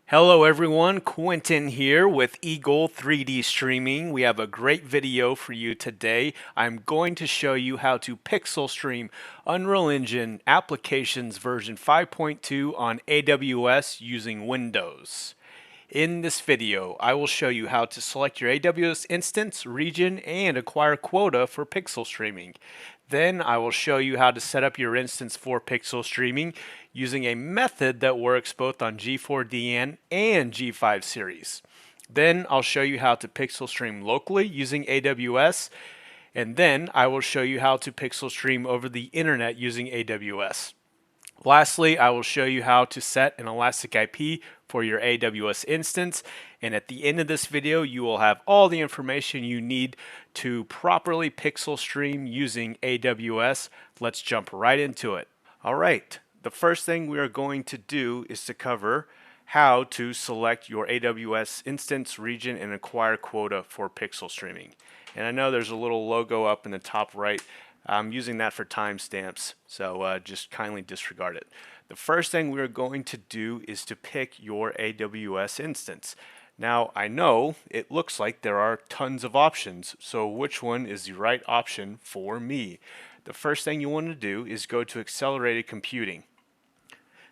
Hello everyone, Quentin here with Eagle 3D Streaming. We have a great video for you today. I'm going to show you how to pixel stream Unreal Engine applications version 5.2 on AWS using Windows. In this video, I will show you how to select your AWS instance, region, and acquire quota for pixel streaming. Then I will show you how to set up your instance for pixel streaming using a method that works both on G4DN and G5 series. Then I'll show you how to pixel stream locally using AWS, and then I will show you how to pixel stream over the internet using AWS. Lastly, I will show you how to set an elastic IP for your AWS instance, and at the end of this video you will have all the information you need to properly pixel stream using AWS. Let's jump right into it. Alright, the first thing we are going to do is to cover how to select your AWS instance, region, and acquire quota for pixel streaming. And I know there's a little logo up in the top right. I'm using that for timestamps, so just kindly disregard it. The first thing we're going to do is to pick your AWS instance. Now, I know it looks like there are tons of options, so which one is the right option for me? The first thing you want to do is go to accelerated computing.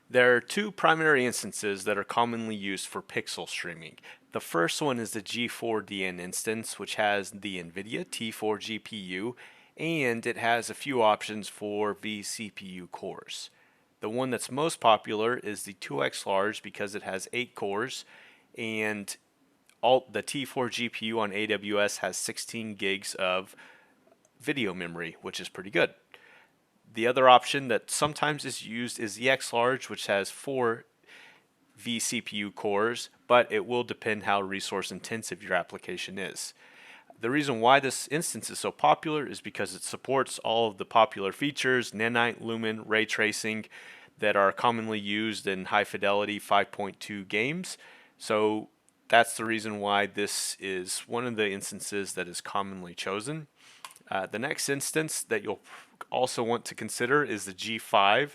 There are two primary instances that are commonly used for pixel streaming. The first one is the G4DN instance, which has the NVIDIA T4 GPU, and it has a few options for vCPU cores. The one that's most popular is the 2x large because it has 8 cores, and the T4 GPU on AWS has 16 gigs of video memory, which is pretty good. The other option that sometimes is used is the X large, which has 4 vCPU cores, but it will depend how resource intensive your application is. The reason why this instance is so popular is because it supports all of the popular features, nanite, lumen, ray tracing, that are commonly used in high fidelity 5.2 games. So that's the reason why this is one of the instances that is commonly chosen. The next instance that you'll also want to consider is the G5.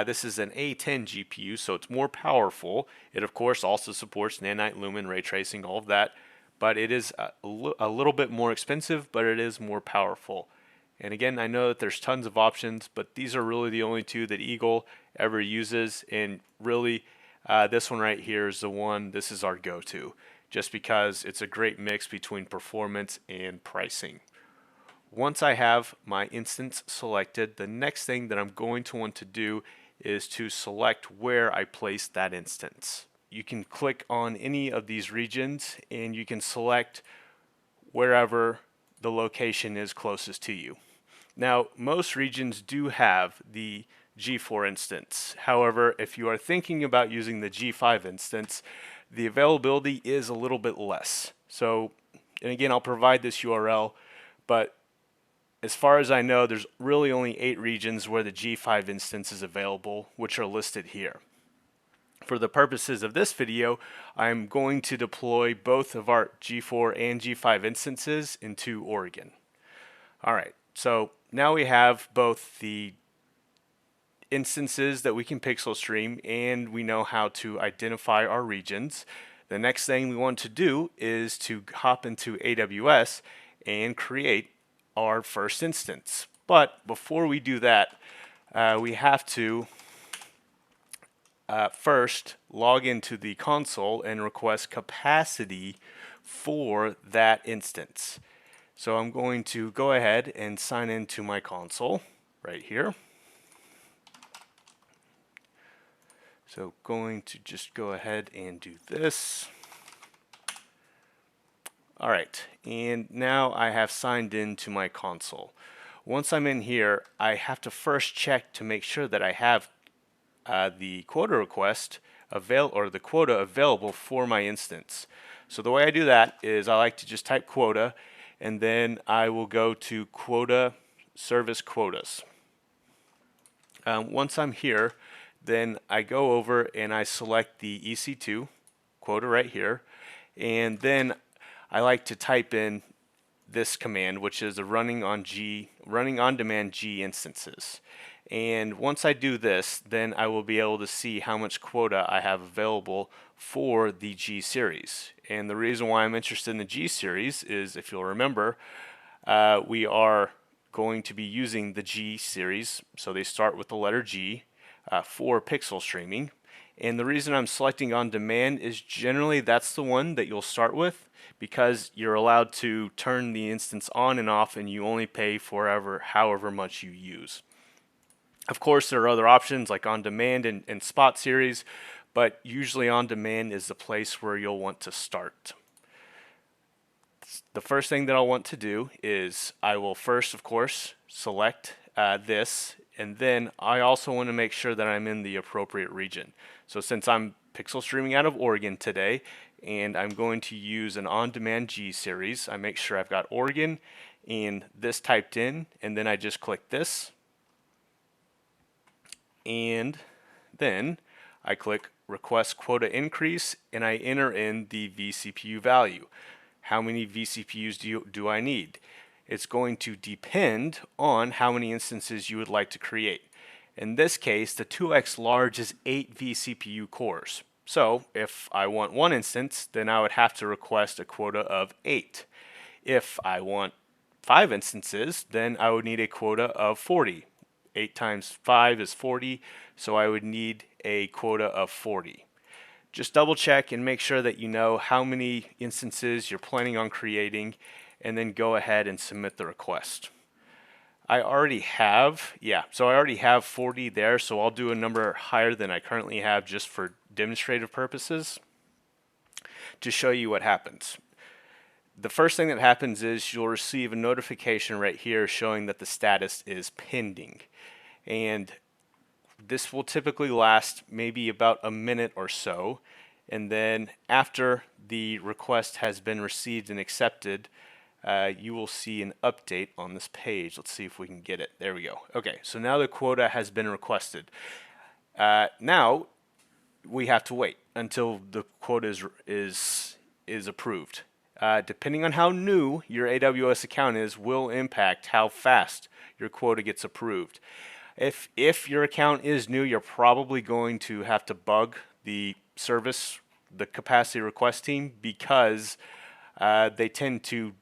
This is an A10 GPU, so it's more powerful. It of course also supports nanite, lumen, ray tracing, all of that. But it is a little bit more expensive, but it is more powerful. And again, I know that there's tons of options, but these are really the only two that Eagle ever uses. And really, this one right here is the one, this is our go-to, just because it's a great mix between performance and pricing. Once I have my instance selected, the next thing that I'm going to want to do is to select where I place that instance. You can click on any of these regions and you can select wherever the location is closest to you. Now, most regions do have the G4 instance. However, if you are thinking about using the G5 instance, the availability is a little bit less. So, and again, I'll provide this URL, but as far as I know, there's really only 8 regions where the G5 instance is available, which are listed here. For the purposes of this video, I'm going to deploy both of our G4 and G5 instances into Oregon. Alright, so now we have both the instances that we can pixel stream and we know how to identify our regions. The next thing we want to do is to hop into AWS and create our first instance. But before we do that, we have to first log into the console and request capacity for that instance. So I'm going to go ahead and sign into my console right here. So going to just go ahead and do this. Alright, and now I have signed into my console. Once I'm in here, I have to first check to make sure that I have the quota request the quota available for my instance. So the way I do that is I like to just type quota, and then I will go to quota service quotas. Once I'm here, then I go over and I select the EC2 quota right here, and then I like to type in this command, which is the running on demand G instances. And once I do this, then I will be able to see how much quota I have available for the G series. And the reason why I'm interested in the G series is, if you'll remember, we are going to be using the G series. So they start with the letter G for pixel streaming. And the reason I'm selecting on demand is generally that's the one that you'll start with, because you're allowed to turn the instance on and off and you only pay for however much you use. Of course, there are other options like on demand and spot series, but usually on demand is the place where you'll want to start. The first thing that I'll want to do is I will first, of course, select this, and then I also want to make sure that I'm in the appropriate region. So since I'm pixel streaming out of Oregon today, and I'm going to use an on-demand G series, I make sure I've got Oregon and this typed in, and then I just click this, and then I click request quota increase, and I enter in the vCPU value. How many vCPUs do I need? It's going to depend on how many instances you would like to create. In this case, the 2x large is 8 vCPU cores. So if I want one instance, then I would have to request a quota of 8. If I want 5 instances, then I would need a quota of 40. 8 times 5 is 40, so I would need a quota of 40. Just double check and make sure that you know how many instances you're planning on creating, and then go ahead and submit the request. I already have 40 there, so I'll do a number higher than I currently have just for demonstrative purposes to show you what happens. The first thing that happens is you'll receive a notification right here showing that the status is pending. And this will typically last maybe about a minute or so. And then after the request has been received and accepted, you will see an update on this page. Let's see if we can get it. There we go. Okay, so now the quota has been requested. Now we have to wait until the quota is approved. Depending on how new your AWS account is will impact how fast your quota gets approved. If your account is new, you're probably going to have to bug the service, the capacity request team, because they tend to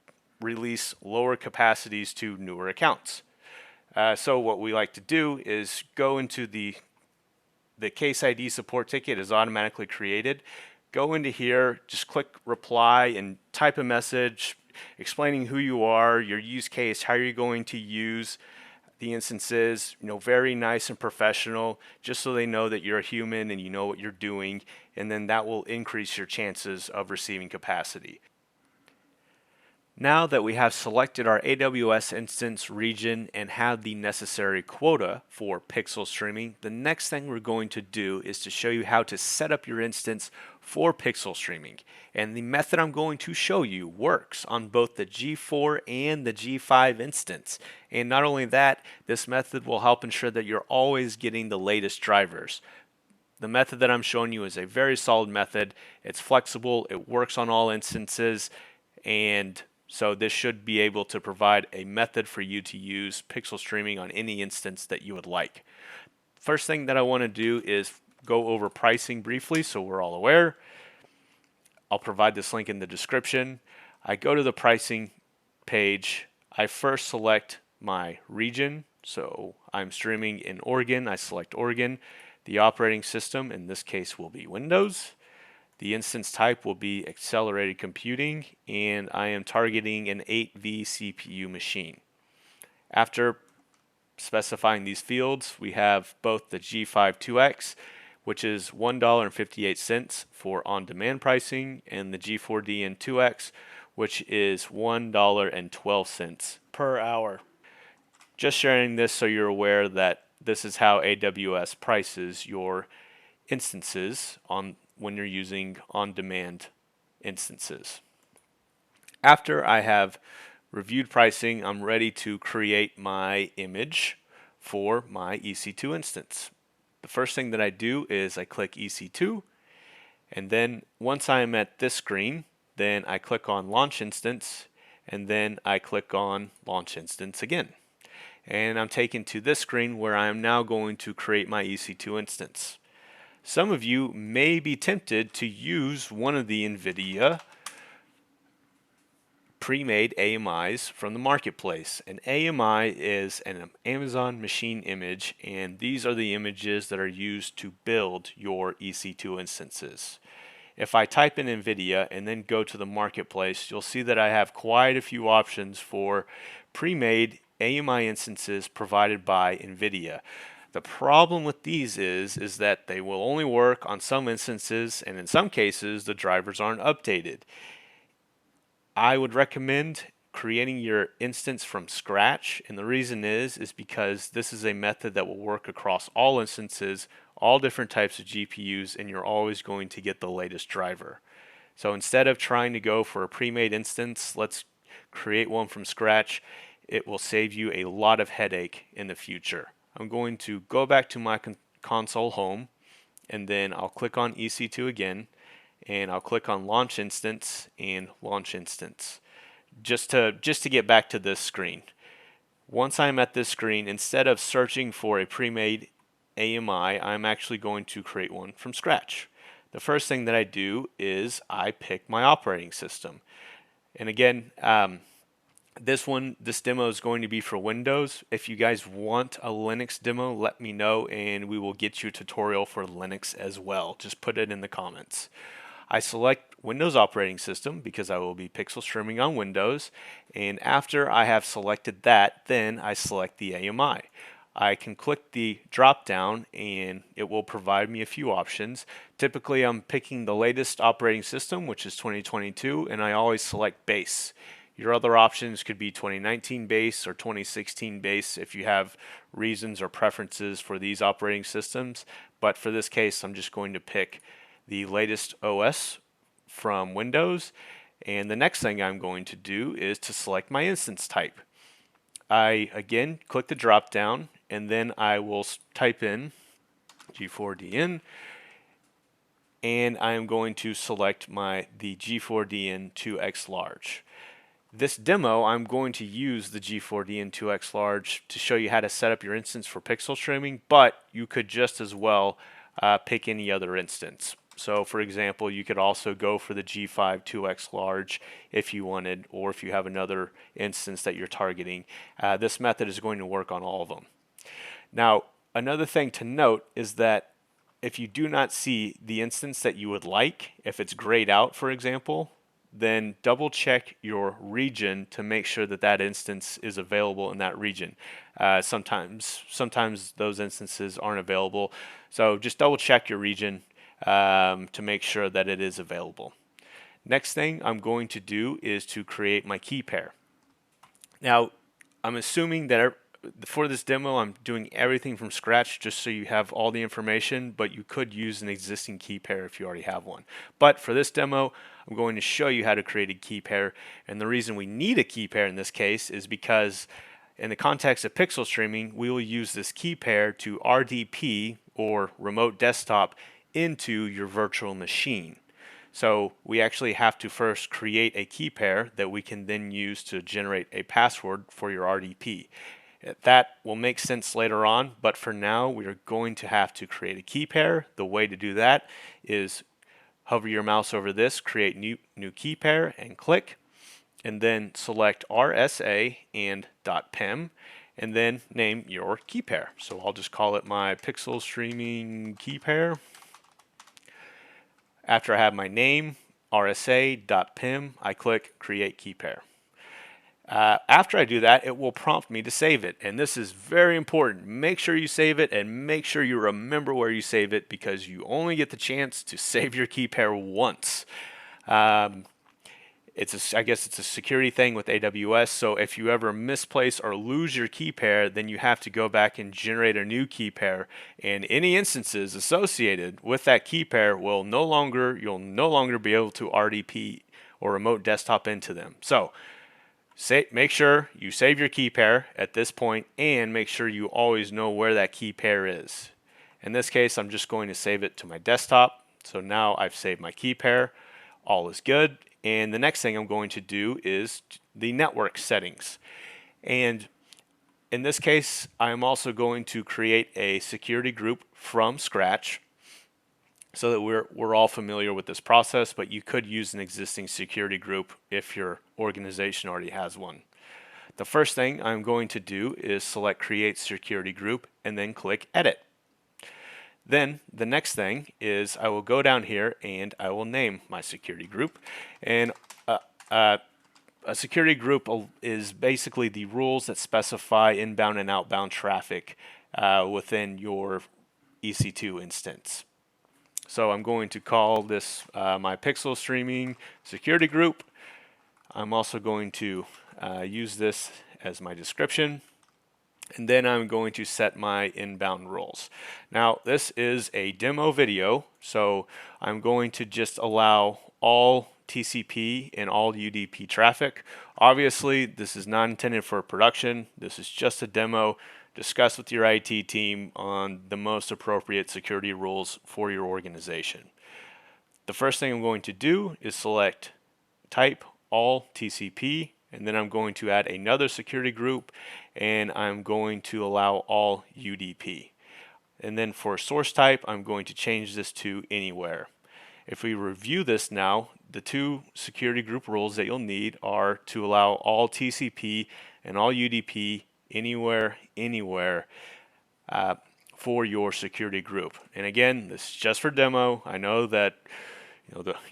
release lower capacities to newer accounts. So what we like to do is go into the case ID support ticket is automatically created. Go into here, just click reply and type a message explaining who you are, your use case, how you're going to use the instances, very nice and professional, just so they know that you're a human and you know what you're doing, and then that will increase your chances of receiving capacity. Now that we have selected our AWS instance region and have the necessary quota for pixel streaming, the next thing we're going to do is to show you how to set up your instance for pixel streaming. And the method I'm going to show you works on both the G4 and the G5 instance. And not only that, this method will help ensure that you're always getting the latest drivers. The method that I'm showing you is a very solid method. It's flexible, it works on all instances, and so this should be able to provide a method for you to use pixel streaming on any instance that you would like. First thing that I want to do is go over pricing briefly so we're all aware. I'll provide this link in the description. I go to the pricing page. I first select my region. So I'm streaming in Oregon. I select Oregon. The operating system, in this case, will be Windows. The instance type will be accelerated computing, and I am targeting an 8 vCPU machine. After specifying these fields, we have both the G5 2X, which is $1.58 for on-demand pricing, and the G4D and 2X, which is $1.12 per hour. Just sharing this so you're aware that this is how AWS prices your instances when you're using on-demand instances. After I have reviewed pricing, I'm ready to create my image for my EC2 instance. The first thing that I do is I click EC2, and then once I am at this screen, then I click on Launch Instance, and then I click on Launch Instance again. and I'm taken to this screen where I am now going to create my EC2 instance. Some of you may be tempted to use one of the NVIDIA pre-made AMIs from the marketplace. An AMI is an Amazon Machine Image, and these are the images that are used to build your EC2 instances. If I type in NVIDIA and then go to the marketplace, you'll see that I have quite a few options for pre-made AMI instances provided by NVIDIA. The problem with these is that they will only work on some instances, and in some cases the drivers aren't updated. I would recommend creating your instance from scratch, and the reason is because this is a method that will work across all instances, all different types of GPUs, and you're always going to get the latest driver. So instead of trying to go for a pre-made instance, let's create one from scratch. It will save you a lot of headache in the future. I'm going to go back to my console home, and then I'll click on EC2 again, and I'll click on launch instance and launch instance just to get back to this screen. Once I'm at this screen, instead of searching for a pre-made AMI, I'm actually going to create one from scratch. The first thing that I do is I pick my operating system. And again, this demo is going to be for Windows. If you guys want a Linux demo, let me know and we will get you a tutorial for Linux as well. Just put it in the comments. I select Windows operating system because I will be pixel streaming on Windows, and after I have selected that, then I select the AMI. I can click the drop down and it will provide me a few options. Typically I'm picking the latest operating system, which is 2022, and I always select base. Your other options could be 2019 base or 2016 base if you have reasons or preferences for these operating systems, but for this case I'm just going to pick the latest OS from Windows, and the next thing I'm going to do is to select my instance type. I again click the drop down and then I will type in G4DN, and I am going to select the G4DN 2X large. This demo, I'm going to use the G4DN 2X large to show you how to set up your instance for pixel streaming, but you could just as well pick any other instance. So for example, you could also go for the G5 2X large if you wanted, or if you have another instance that you're targeting. This method is going to work on all of them. Now, another thing to note is that if you do not see the instance that you would like, if it's grayed out, for example, then double check your region to make sure that that instance is available in that region. Sometimes those instances aren't available, so just double check your region to make sure that it is available. Next thing I'm going to do is to create my key pair. Now, I'm assuming that for this demo I'm doing everything from scratch just so you have all the information, but you could use an existing key pair if you already have one. But for this demo, I'm going to show you how to create a key pair, and the reason we need a key pair in this case is because in the context of pixel streaming, we will use this key pair to RDP, or remote desktop, into your virtual machine. So we actually have to first create a key pair that we can then use to generate a password for your RDP. That will make sense later on, but for now we are going to have to create a key pair. The way to do that is hover your mouse over this, create new key pair, and click, and then select RSA and .pem, and then name your key pair. So I'll just call it my pixel streaming key pair. After I have my name, RSA.pem, I click create key pair. After I do that, it will prompt me to save it, and this is very important. Make sure you save it, and make sure you remember where you save it, because you only get the chance to save your key pair once. I guess it's a security thing with AWS, so if you ever misplace or lose your key pair, then you have to go back and generate a new key pair, and any instances associated with that key pair you'll no longer be able to RDP or remote desktop into them. So make sure you save your key pair at this point, and make sure you always know where that key pair is. In this case, I'm just going to save it to my desktop. So now I've saved my key pair. All is good. And the next thing I'm going to do is the network settings. And In this case, I'm also going to create a security group from scratch so that we're all familiar with this process, but you could use an existing security group if your organization already has one. The first thing I'm going to do is select Create Security Group and then click Edit. Then the next thing is I will go down here and I will name my security group. And a security group is basically the rules that specify inbound and outbound traffic within your EC2 instance. So I'm going to call this my Pixel Streaming Security Group. I'm also going to use this as my description. And then I'm going to set my inbound rules. Now, this is a demo video, so I'm going to just allow all TCP and all UDP traffic. Obviously, this is not intended for production. This is just a demo. Discuss with your IT team on the most appropriate security rules for your organization. The first thing I'm going to do is select type all TCP, and then I'm going to add another security group, and I'm going to allow all UDP. And then for source type, I'm going to change this to anywhere. If we review this now, the two security group rules that you'll need are to allow all TCP and all UDP anywhere for your security group. And again, this is just for demo. I know that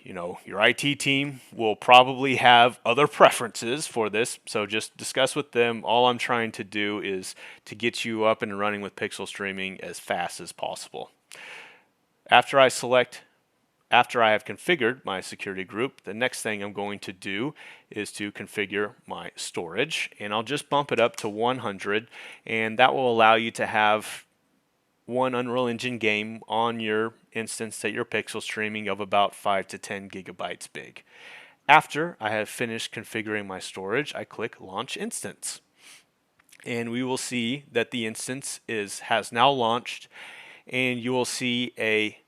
your IT team will probably have other preferences for this, so just discuss with them. All I'm trying to do is to get you up and running with Pixel Streaming as fast as possible. After I have configured my security group, the next thing I'm going to do is to configure my storage, and I'll just bump it up to 100, and that will allow you to have one Unreal Engine game on your instance that you're Pixel Streaming of about 5 to 10 gigabytes big. After I have finished configuring my storage, I click Launch Instance. And we will see that the instance has now launched, and you will see a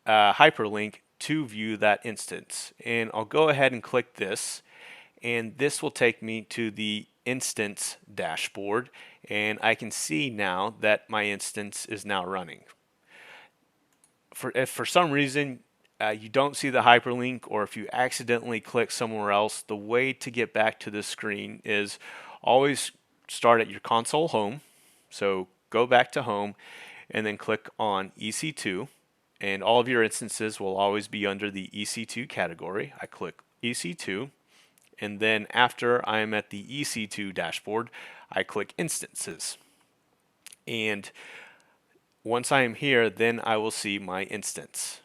hyperlink to view that instance. And I'll go ahead and click this, and this will take me to the instance dashboard, and I can see now that my instance is now running. If for some reason you don't see the hyperlink, or if you accidentally click somewhere else, the way to get back to this screen is always start at your console home. So go back to home and then click on EC2, and all of your instances will always be under the EC2 category. I click EC2, and then after I am at the EC2 dashboard, I click Instances. And once I am here, then I will see my instance,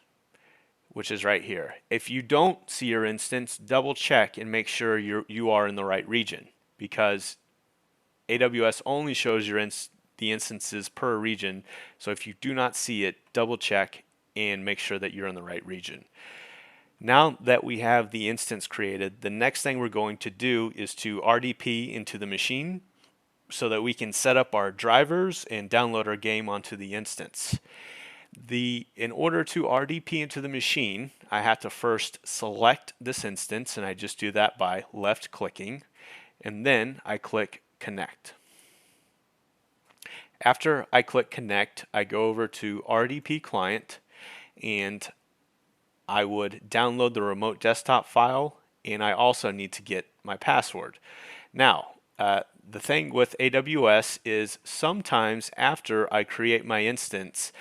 which is right here. If you don't see your instance, double check and make sure you are in the right region, because AWS only shows the instances per region. So if you do not see it, double check and make sure that you're in the right region. Now that we have the instance created, the next thing we're going to do is to RDP into the machine so that we can set up our drivers and download our game onto the instance. In order to RDP into the machine, I have to first select this instance, and I just do that by left clicking, and then I click Connect. After I click Connect, I go over to RDP Client, and I would download the remote desktop file, and I also need to get my password. Now, the thing with AWS is sometimes after I create my instance,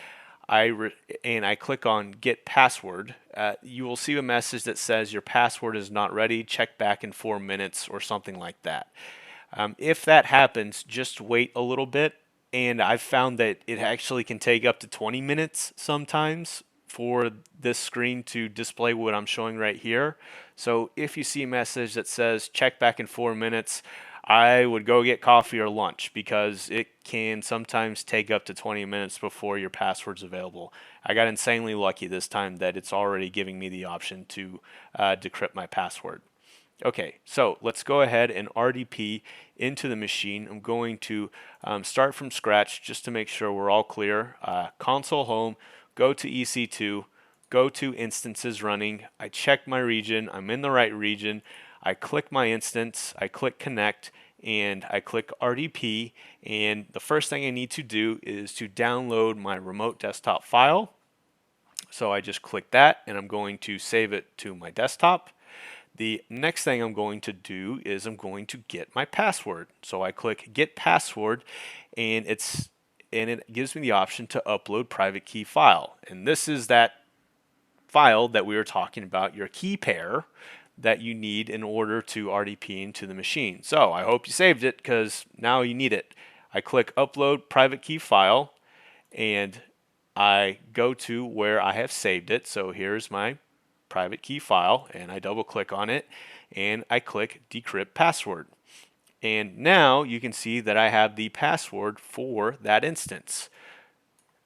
and I click on Get Password, you will see a message that says your password is not ready, check back in 4 minutes or something like that. If that happens, just wait a little bit, and I've found that it actually can take up to 20 minutes sometimes for this screen to display what I'm showing right here. So if you see a message that says check back in 4 minutes, I would go get coffee or lunch, because it can sometimes take up to 20 minutes before your password's available. I got insanely lucky this time that it's already giving me the option to decrypt my password. Okay, so let's go ahead and RDP into the machine. I'm going to start from scratch just to make sure we're all clear. Console home, go to EC2, go to instances running. I check my region. I'm in the right region. I click my instance. I click connect, and I click RDP, and the first thing I need to do is to download my remote desktop file. So I just click that, and I'm going to save it to my desktop. The next thing I'm going to do is I'm going to get my password. So I click get password, and it gives me the option to upload private key file. And this is that file that we were talking about, your key pair that you need in order to RDP into the machine. So I hope you saved it, because now you need it. I click upload private key file, and I go to where I have saved it. So here's my private key file, and I double click on it, and I click decrypt password. And now you can see that I have the password for that instance.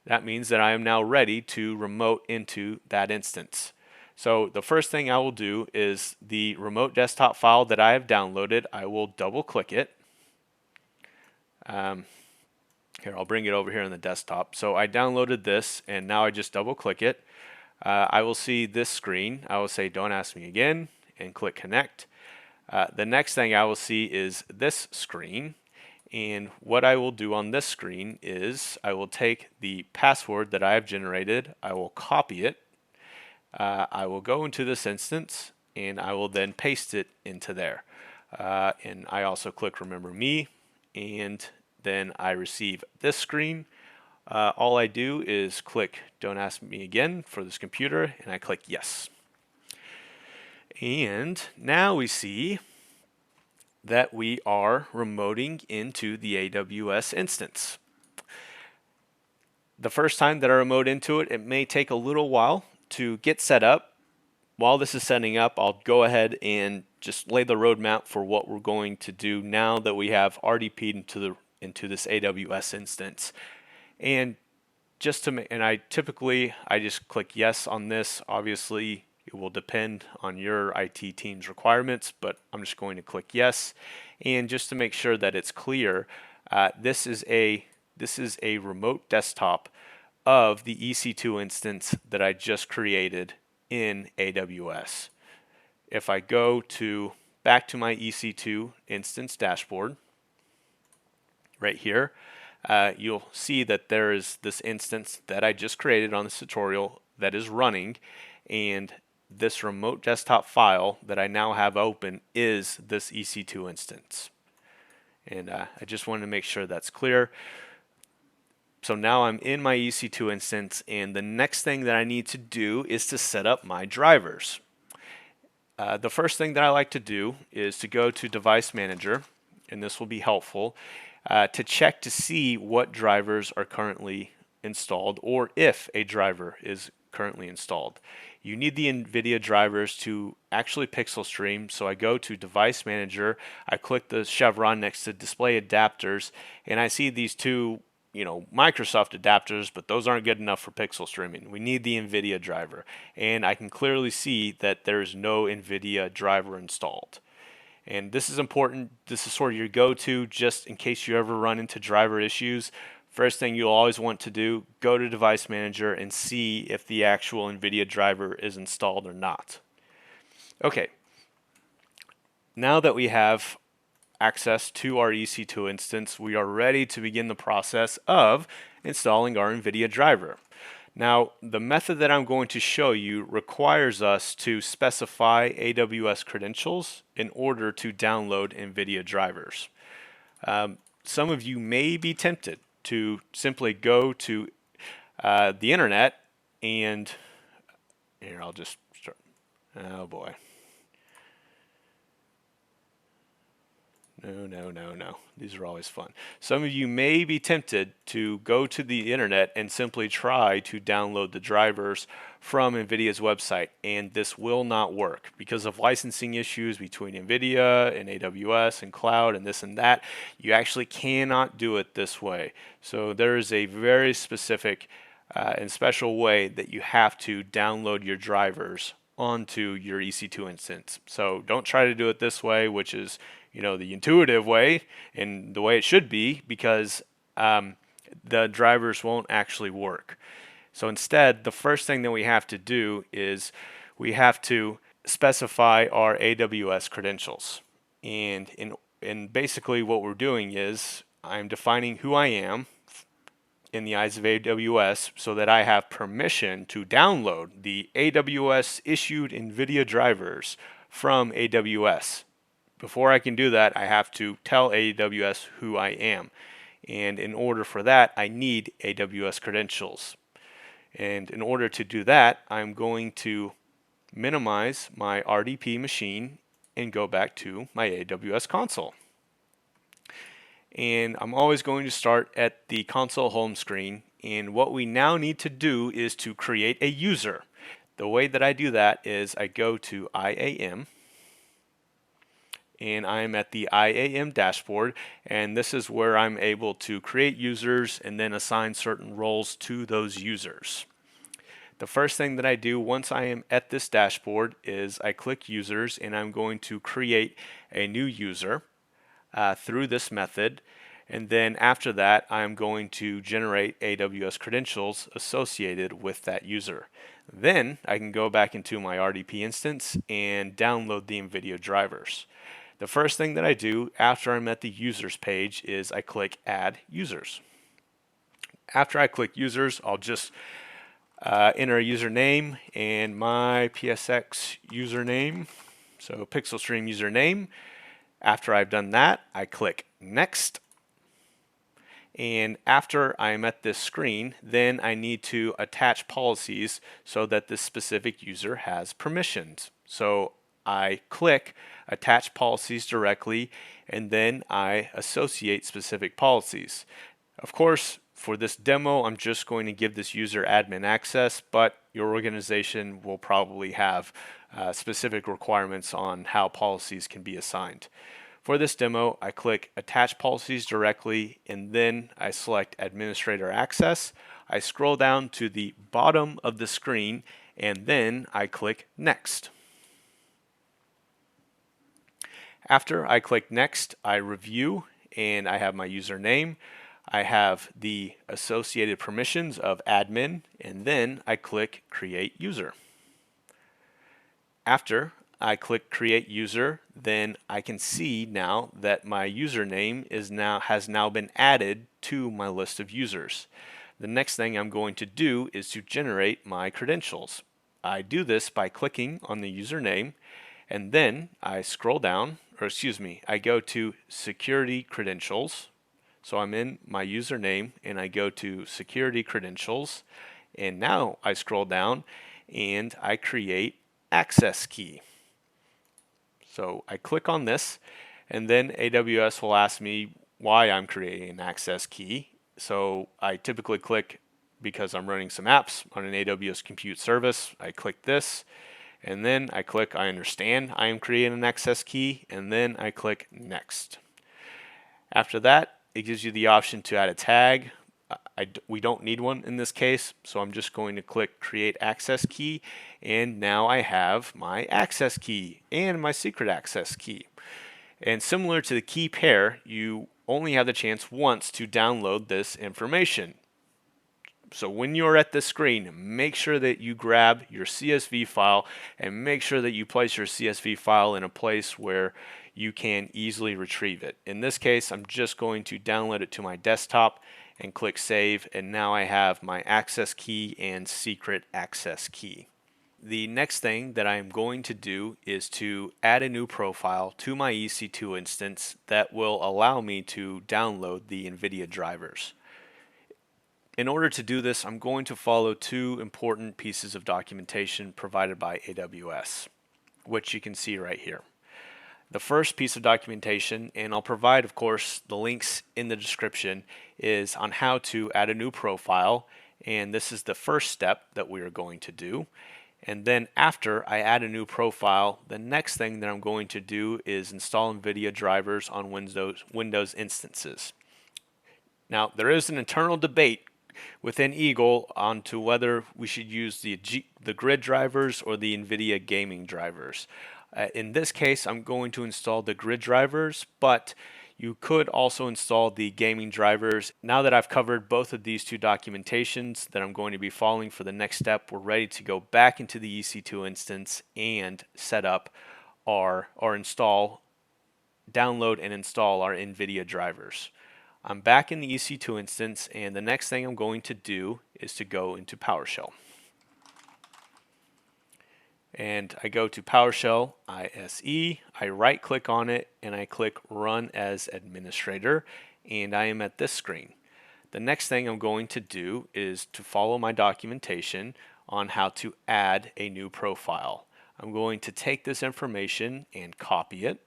That means that I am now ready to remote into that instance. So the first thing I will do is the remote desktop file that I have downloaded, I will double click it. Here, I'll bring it over here on the desktop. So I downloaded this, and now I just double click it. I will see this screen. I will say don't ask me again, and click connect. The next thing I will see is this screen, and what I will do on this screen is I will take the password that I have generated, I will copy it, I will go into this instance, and I will then paste it into there. And I also click remember me, and then I receive this screen. All I do is click don't ask me again for this computer, and I click yes. And now we see that we are remoting into the AWS instance. The first time that I remote into it, it may take a little while to get set up. While this is setting up, I'll go ahead and just lay the roadmap for what we're going to do now that we have RDP'd into this AWS instance. And just to make, and I just click yes on this. Obviously, it will depend on your IT team's requirements, but I'm just going to click yes. And just to make sure that it's clear, this is a remote desktop of the EC2 instance that I just created in AWS. If I go back to my EC2 instance dashboard, right here, you'll see that there is this instance that I just created on this tutorial that is running, and this remote desktop file that I now have open is this EC2 instance. And I just wanted to make sure that's clear. So now I'm in my EC2 instance, and the next thing that I need to do is to set up my drivers. The first thing that I like to do is to go to Device Manager, and this will be helpful, to check to see what drivers are currently installed, or if a driver is currently installed. You need the NVIDIA drivers to actually pixel stream, so I go to Device Manager, I click the chevron next to Display Adapters, and I see these two Microsoft adapters, but those aren't good enough for pixel streaming. We need the NVIDIA driver, and I can clearly see that there is no NVIDIA driver installed. And this is important. This is sort of your go-to just in case you ever run into driver issues. First thing you'll always want to do, go to Device Manager and see if the actual NVIDIA driver is installed or not. Okay, now that we have access to our EC2 instance, we are ready to begin the process of installing our NVIDIA driver. Now, the method that I'm going to show you requires us to specify AWS credentials in order to download NVIDIA drivers. Some of you may be tempted to simply go to the internet and here, I'll just start. Oh boy. No. These are always fun. Some of you may be tempted to go to the internet and simply try to download the drivers from NVIDIA's website, and this will not work because of licensing issues between NVIDIA and AWS and cloud and this and that. You actually cannot do it this way. So there is a very specific and special way that you have to download your drivers onto your EC2 instance. So don't try to do it this way, which is the intuitive way and the way it should be, because the drivers won't actually work. So instead, the first thing that we have to do is we have to specify our AWS credentials. And And basically what we're doing is I'm defining who I am in the eyes of AWS so that I have permission to download the AWS issued NVIDIA drivers from AWS. Before I can do that, I have to tell AWS who I am. And in order for that, I need AWS credentials. And in order to do that, I'm going to minimize my RDP machine and go back to my AWS console. And I'm always going to start at the console home screen. And what we now need to do is to create a user. The way that I do that is I go to IAM, and I'm at the IAM dashboard, and this is where I'm able to create users and then assign certain roles to those users. The first thing that I do once I am at this dashboard is I click users, and I'm going to create a new user through this method. And then after that, I'm going to generate AWS credentials associated with that user. Then I can go back into my RDP instance and download the NVIDIA drivers. The first thing that I do after I'm at the users page is I click add users. After I click users, I'll just enter a username and my PSX username, so PixelStream username. After I've done that, I click next. And after I'm at this screen, then I need to attach policies so that this specific user has permissions. So I click attach policies directly, and then I associate specific policies. Of course, for this demo, I'm just going to give this user admin access, but your organization will probably have specific requirements on how policies can be assigned. For this demo, I click attach policies directly, and then I select administrator access. I scroll down to the bottom of the screen, and then I click next. After I click next, I review, and I have my username. I have the associated permissions of admin, and then I click create user. After I click create user, then I can see now that my username has now been added to my list of users. The next thing I'm going to do is to generate my credentials. I do this by clicking on the username, and then I scroll down, I go to security credentials. So I'm in my username and I go to security credentials, and now I scroll down and I create access key. So I click on this, and then AWS will ask me why I'm creating an access key. So I typically click because I'm running some apps on an AWS compute service. I click this, and then I click I understand I am creating an access key, and then I click next. After that, it gives you the option to add a tag. We don't need one in this case, so I'm just going to click create access key, and now I have my access key and my secret access key. And similar to the key pair, you only have the chance once to download this information. So when you're at this screen, make sure that you grab your CSV file and make sure that you place your CSV file in a place where you can easily retrieve it. In this case, I'm just going to download it to my desktop and click save, and now I have my access key and secret access key. The next thing that I'm going to do is to add a new profile to my EC2 instance that will allow me to download the NVIDIA drivers. In order to do this, I'm going to follow two important pieces of documentation provided by AWS, which you can see right here. The first piece of documentation, and I'll provide, of course, the links in the description, is on how to add a new profile. And this is the first step that we are going to do. And then after I add a new profile, the next thing that I'm going to do is install NVIDIA drivers on Windows instances. Now, there is an internal debate within Eagle on to whether we should use the grid drivers or the NVIDIA gaming drivers. In this case, I'm going to install the grid drivers, but you could also install the gaming drivers. Now that I've covered both of these two documentations that I'm going to be following for the next step, we're ready to go back into the EC2 instance and set up or install download and install our NVIDIA drivers. I'm back in the EC2 instance, and the next thing I'm going to do is to go into PowerShell. And I go to PowerShell ISE, I right click on it, and I click Run as Administrator, and I am at this screen. The next thing I'm going to do is to follow my documentation on how to add a new profile. I'm going to take this information and copy it,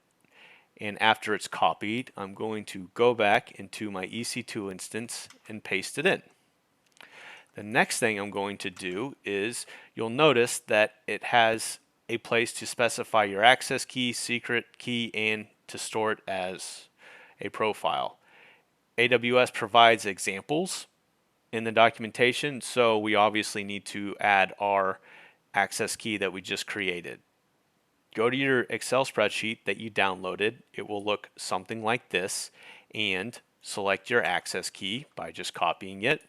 and after it's copied, I'm going to go back into my EC2 instance and paste it in. The next thing I'm going to do is, you'll notice that it has a place to specify your access key, secret key, and to store it as a profile. AWS provides examples in the documentation, so we obviously need to add our access key that we just created. Go to your Excel spreadsheet that you downloaded. It will look something like this, and select your access key by just copying it.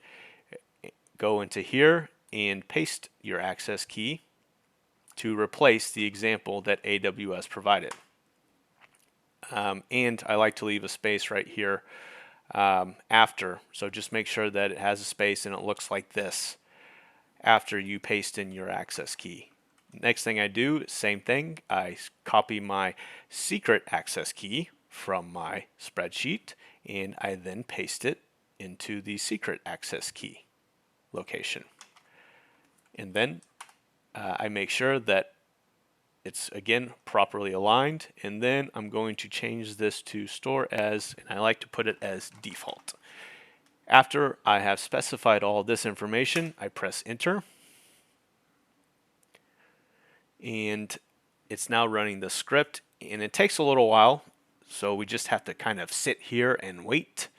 Go into here and paste your access key to replace the example that AWS provided. And I like to leave a space right here after, so just make sure that it has a space and it looks like this after you paste in your access key. Next thing I do, same thing, I copy my secret access key from my spreadsheet, and I then paste it into the secret access key location. And then I make sure that it's again properly aligned, and then I'm going to change this to store as, and I like to put it as default. After I have specified all this information, I press enter, and it's now running the script, and it takes a little while, so we just have to kind of sit here and wait.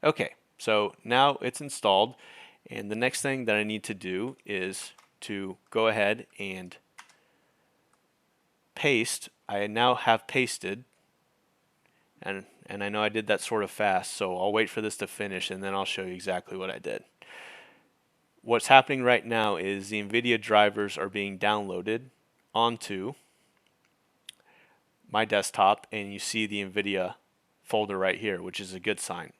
Okay, so now it's installed, and the next thing that I need to do is to go ahead and paste. I now have pasted, and I know I did that sort of fast, so I'll wait for this to finish and then I'll show you exactly what I did. What's happening right now is the NVIDIA drivers are being downloaded onto my desktop, and you see the NVIDIA folder right here, which is a good sign.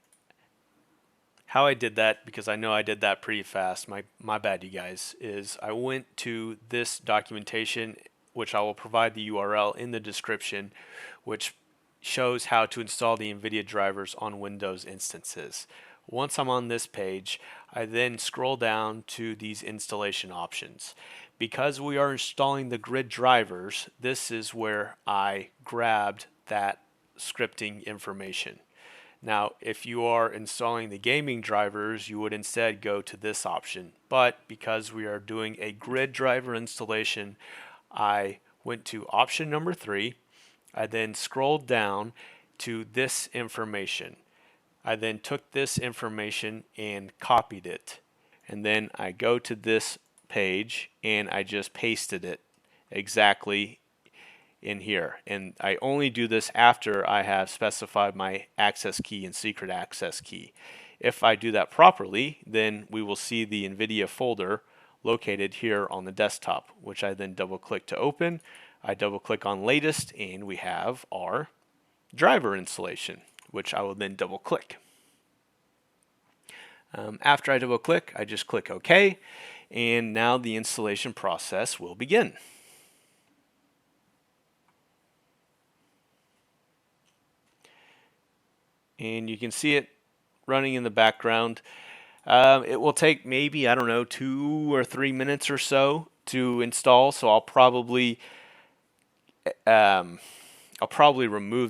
How I did that, because I know I did that pretty fast, my bad you guys, is I went to this documentation, which I will provide the URL in the description, which shows how to install the NVIDIA drivers on Windows instances. Once I'm on this page, I then scroll down to these installation options. Because we are installing the grid drivers, this is where I grabbed that scripting information. Now, if you are installing the gaming drivers, you would instead go to this option. But because we are doing a grid driver installation, I went to option number 3. I then scrolled down to this information. I then took this information and copied it. And then I go to this page and I just pasted it exactly in here, and I only do this after I have specified my access key and secret access key. If I do that properly, then we will see the NVIDIA folder located here on the desktop, which I then double click to open. I double click on latest, and we have our driver installation, which I will then double click. After I double click, I just click OK, and now the installation process will begin. And you can see it running in the background. It will take maybe, I don't know, 2 or 3 minutes or so to install, so I'll probably remove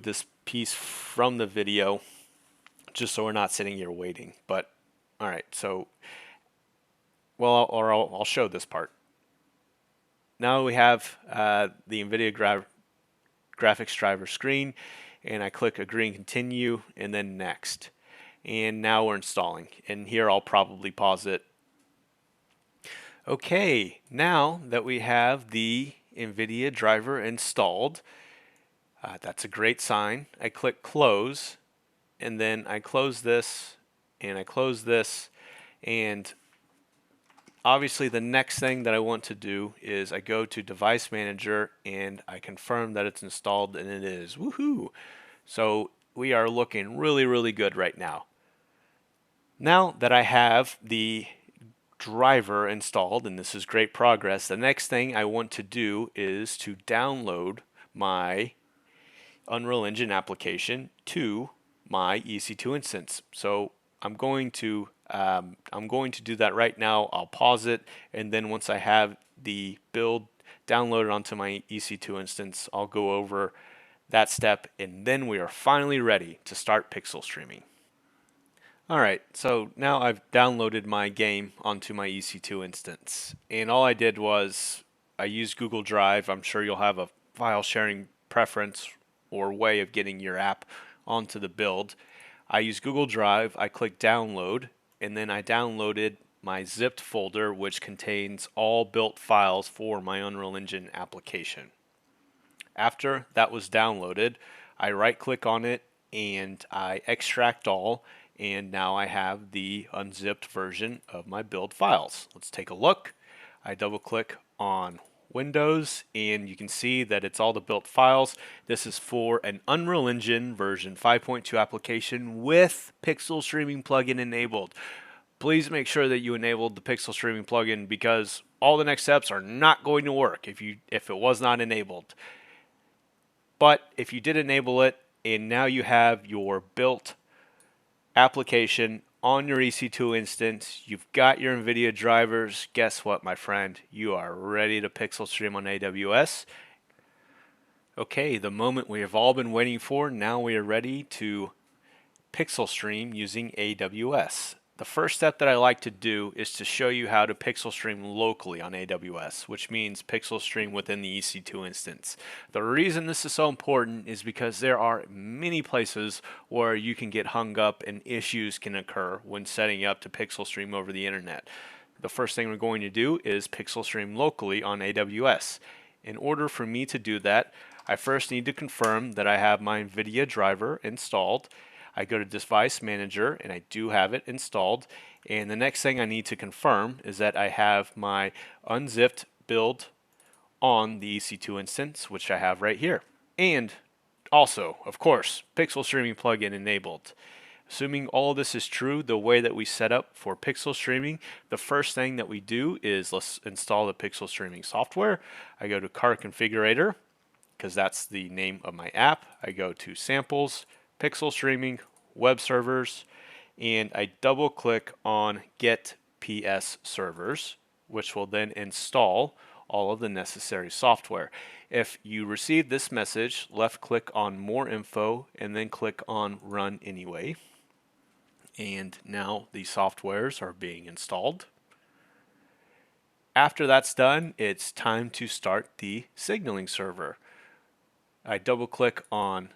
this piece from the video just so we're not sitting here waiting. But all right, so I'll show this part. Now we have the NVIDIA graphics driver screen, and I click agree and continue, and then next. And now we're installing, and here I'll probably pause it. Okay, now that we have the NVIDIA driver installed, that's a great sign. I click close, and then I close this, and I close this, and obviously the next thing that I want to do is I go to Device Manager and I confirm that it's installed, and it is. Woohoo! So we are looking really, really good right now. Now that I have the driver installed, and this is great progress, the next thing I want to do is to download my Unreal Engine application to my EC2 instance. So I'm going to do that right now. I'll pause it, and then once I have the build downloaded onto my EC2 instance, I'll go over that step, and then we are finally ready to start pixel streaming. Alright, so now I've downloaded my game onto my EC2 instance, and all I did was I used Google Drive. I'm sure you'll have a file sharing preference or way of getting your app onto the build. I used Google Drive, I clicked download, and then I downloaded my zipped folder, which contains all built files for my Unreal Engine application. After that was downloaded, I right click on it and I extract all, and now I have the unzipped version of my build files. Let's take a look. I double click on Windows and you can see that it's all the built files. This is for an Unreal Engine version 5.2 application with pixel streaming plugin enabled. Please make sure that you enabled the pixel streaming plugin, because all the next steps are not going to work if it was not enabled. But if you did enable it and now you have your built application on your EC2 instance, you've got your NVIDIA drivers, guess what, my friend? You are ready to pixel stream on AWS. Okay, the moment we have all been waiting for, now we are ready to pixel stream using AWS. The first step that I like to do is to show you how to pixel stream locally on AWS, which means pixel stream within the EC2 instance. The reason this is so important is because there are many places where you can get hung up and issues can occur when setting up to pixel stream over the internet. The first thing we're going to do is pixel stream locally on AWS. In order for me to do that, I first need to confirm that I have my NVIDIA driver installed. I go to Device Manager and I do have it installed. And the next thing I need to confirm is that I have my unzipped build on the EC2 instance, which I have right here. And also, of course, pixel streaming plugin enabled. Assuming all of this is true, the way that we set up for pixel streaming, the first thing that we do is let's install the pixel streaming software. I go to Car Configurator, because that's the name of my app. I go to Samples, Pixel Streaming, Web Servers, and I double click on Get PS Servers, which will then install all of the necessary software. If you receive this message, left click on More Info and then click on Run Anyway. And now the softwares are being installed. After that's done, it's time to start the signaling server. I double click on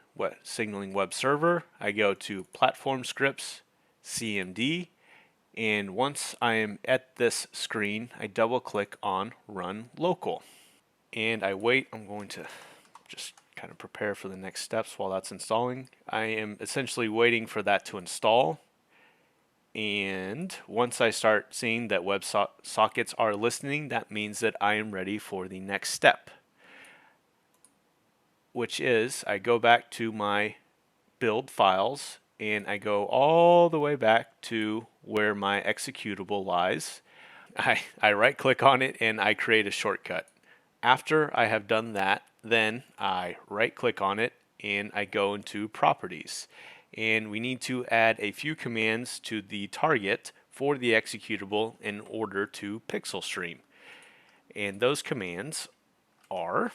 Signaling Web Server. I go to Platform Scripts, CMD, and once I am at this screen, I double click on Run Local. And I wait. I'm going to just kind of prepare for the next steps while that's installing. I am essentially waiting for that to install. And once I start seeing that web sockets are listening, that means that I am ready for the next step, which is I go back to my build files and I go all the way back to where my executable lies. I right click on it and I create a shortcut. After I have done that, then I right click on it and I go into properties. And we need to add a few commands to the target for the executable in order to pixel stream. And those commands are: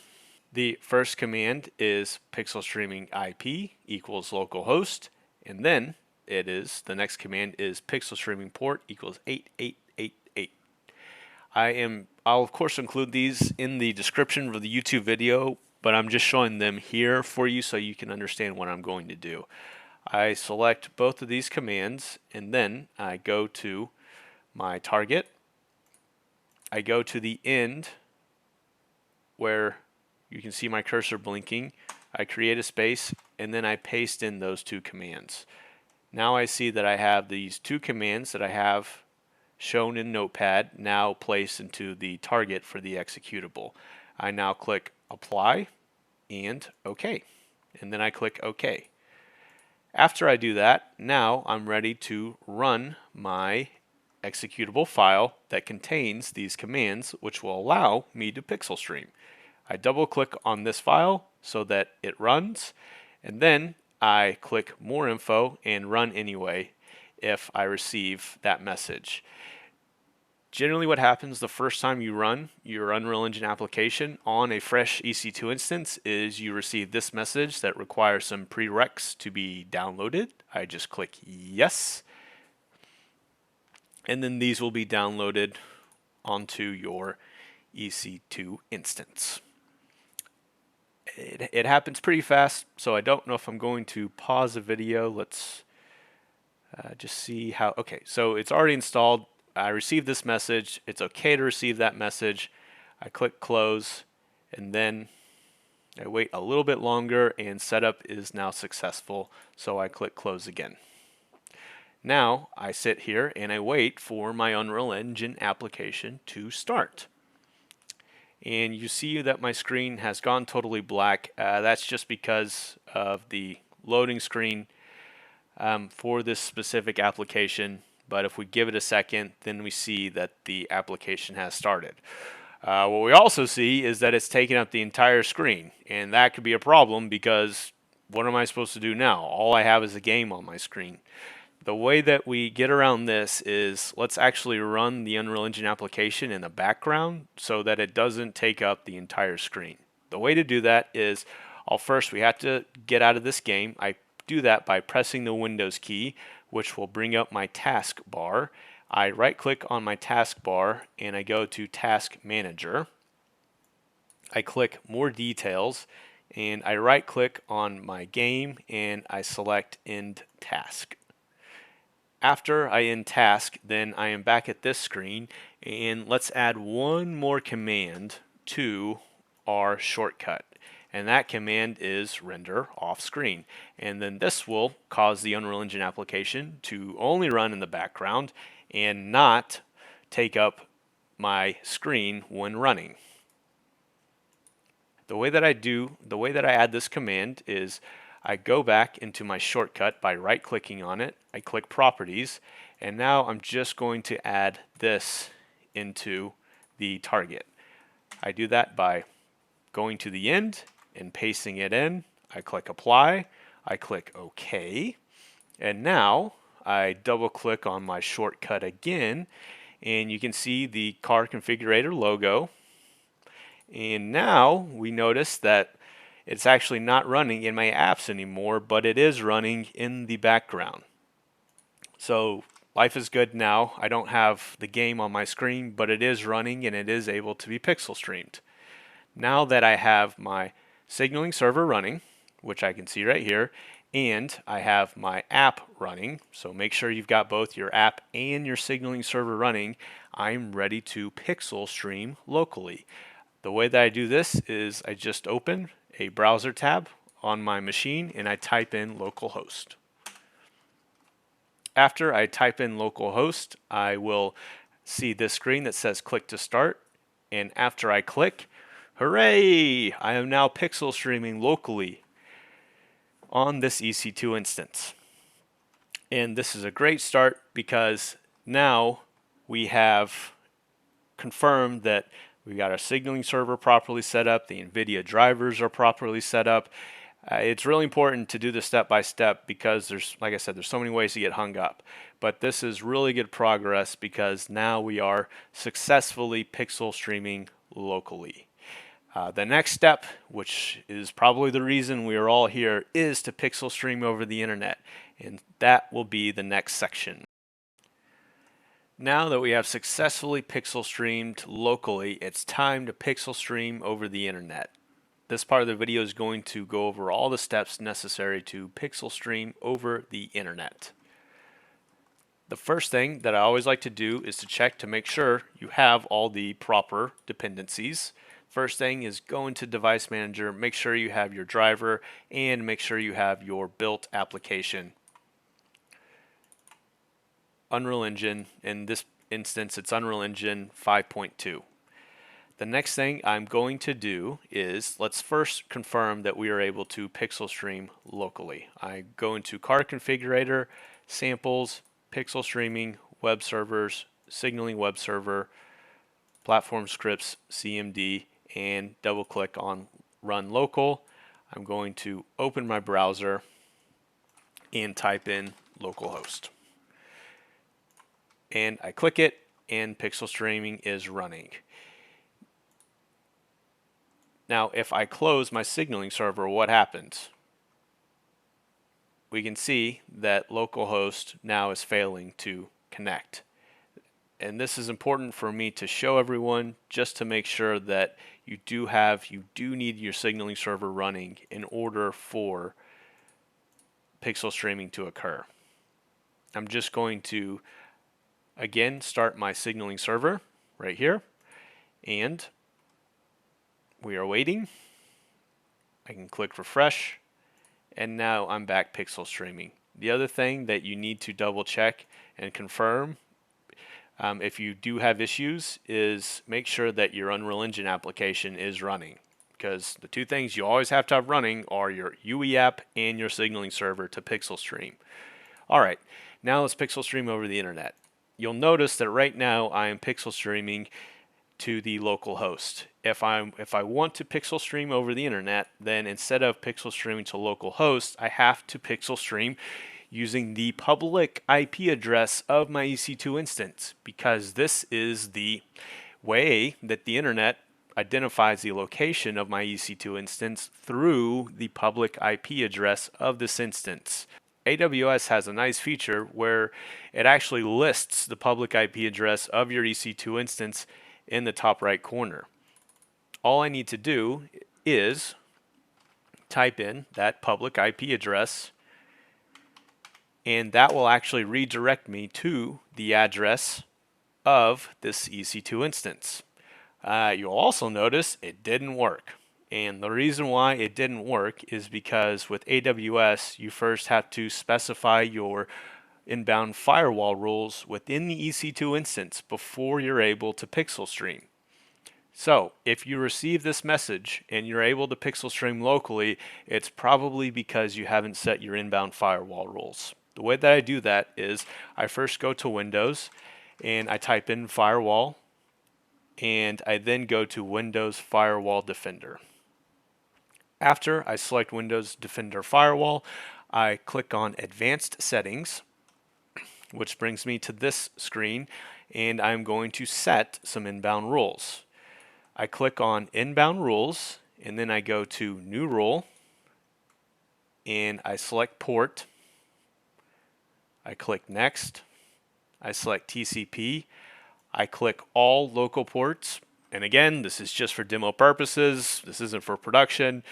the first command is pixel streaming IP equals localhost, and then the next command is pixel streaming port equals 8888. I'll of course include these in the description of the YouTube video, but I'm just showing them here for you so you can understand what I'm going to do. I select both of these commands and then I go to my target. I go to the end where you can see my cursor blinking. I create a space and then I paste in those two commands. Now I see that I have these two commands that I have shown in Notepad now placed into the target for the executable. I now click Apply and OK. And then I click OK. After I do that, now I'm ready to run my executable file that contains these commands, which will allow me to pixel stream. I double click on this file so that it runs, and then I click more info and run anyway if I receive that message. Generally what happens the first time you run your Unreal Engine application on a fresh EC2 instance is you receive this message that requires some prereqs to be downloaded. I just click yes, and then these will be downloaded onto your EC2 instance. It happens pretty fast, so I don't know if I'm going to pause the video. Let's just see how. Okay, so it's already installed. I received this message. It's okay to receive that message. I click close, and then I wait a little bit longer, and setup is now successful, so I click close again. Now I sit here and I wait for my Unreal Engine application to start. And you see that my screen has gone totally black. That's just because of the loading screen for this specific application. But if we give it a second, then we see that the application has started. What we also see is that it's taking up the entire screen, and that could be a problem because what am I supposed to do now? All I have is a game on my screen. The way that we get around this is let's actually run the Unreal Engine application in the background so that it doesn't take up the entire screen. The way to do that is first we have to get out of this game. I do that by pressing the Windows key, which will bring up my task bar. I right click on my task bar and I go to Task Manager. I click More Details and I right click on my game and I select End Task. After I end task, then I am back at this screen, and let's add one more command to our shortcut. And that command is render off screen. And then this will cause the Unreal Engine application to only run in the background and not take up my screen when running. The way that I add this command is I go back into my shortcut by right clicking on it. I click properties, and now I'm just going to add this into the target. I do that by going to the end and pasting it in. I click apply, I click OK, and now I double click on my shortcut again, and you can see the car configurator logo. And now we notice that it's actually not running in my apps anymore, but it is running in the background. So life is good now. I don't have the game on my screen, but it is running and it is able to be pixel streamed. Now that I have my signaling server running, which I can see right here, and I have my app running, so make sure you've got both your app and your signaling server running, I'm ready to pixel stream locally. The way that I do this is I just open a browser tab on my machine and I type in localhost. After I type in localhost, I will see this screen that says click to start, and after I click, hooray! I am now pixel streaming locally on this EC2 instance. And this is a great start because now we have confirmed that we got our signaling server properly set up, the NVIDIA drivers are properly set up. It's really important to do this step by step because like I said, there's so many ways to get hung up. But this is really good progress because now we are successfully pixel streaming locally. The next step, which is probably the reason we are all here, is to pixel stream over the internet. And that will be the next section. Now that we have successfully pixel streamed locally, it's time to pixel stream over the internet. This part of the video is going to go over all the steps necessary to pixel stream over the internet. The first thing that I always like to do is to check to make sure you have all the proper dependencies. First thing is go into Device Manager, make sure you have your driver, and make sure you have your built application. Unreal Engine, in this instance it's Unreal Engine 5.2. The next thing I'm going to do is let's first confirm that we are able to pixel stream locally. I go into card configurator, samples, pixel streaming, web servers, signaling web server, platform scripts, CMD, and double click on run local. I'm going to open my browser and type in localhost. And I click it and pixel streaming is running. Now, if I close my signaling server, what happens? We can see that localhost now is failing to connect. And this is important for me to show everyone just to make sure that you do need your signaling server running in order for pixel streaming to occur. I'm just going to again start my signaling server right here, and we are waiting. I can click refresh, and now I'm back pixel streaming. The other thing that you need to double check and confirm if you do have issues is make sure that your Unreal Engine application is running, because the two things you always have to have running are your UE app and your signaling server to pixel stream. All right, now let's pixel stream over the internet. You'll notice that right now I am pixel streaming to the local host. If I want to pixel stream over the internet, then instead of pixel streaming to local host, I have to pixel stream using the public IP address of my EC2 instance, because this is the way that the internet identifies the location of my EC2 instance through the public IP address of this instance. AWS has a nice feature where it actually lists the public IP address of your EC2 instance in the top right corner. All I need to do is type in that public IP address, and that will actually redirect me to the address of this EC2 instance. You'll also notice it didn't work. And the reason why it didn't work is because with AWS, you first have to specify your inbound firewall rules within the EC2 instance before you're able to pixel stream. So if you receive this message and you're able to pixel stream locally, it's probably because you haven't set your inbound firewall rules. The way that I do that is I first go to Windows and I type in firewall, and I then go to Windows Firewall Defender. After I select Windows Defender Firewall, I click on Advanced Settings, which brings me to this screen, and I'm going to set some inbound rules. I click on Inbound Rules, and then I go to New Rule, and I select Port. I click Next. I select TCP. I click All Local Ports. And again, this is just for demo purposes. This isn't for production.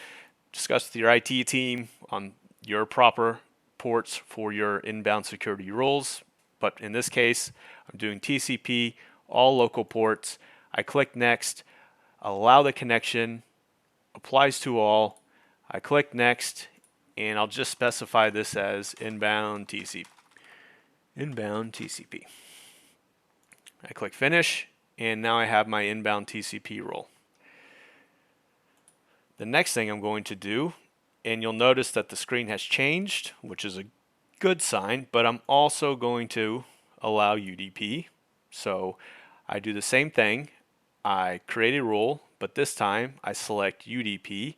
Discuss with your IT team on your proper ports for your inbound security rules. But in this case, I'm doing TCP, all local ports. I click Next, allow the connection, applies to all. I click Next, and I'll just specify this as inbound TCP. Inbound TCP. I click Finish, and now I have my inbound TCP role. The next thing I'm going to do, and you'll notice that the screen has changed, which is a good sign, but I'm also going to allow UDP. So I do the same thing. I create a rule, but this time I select UDP.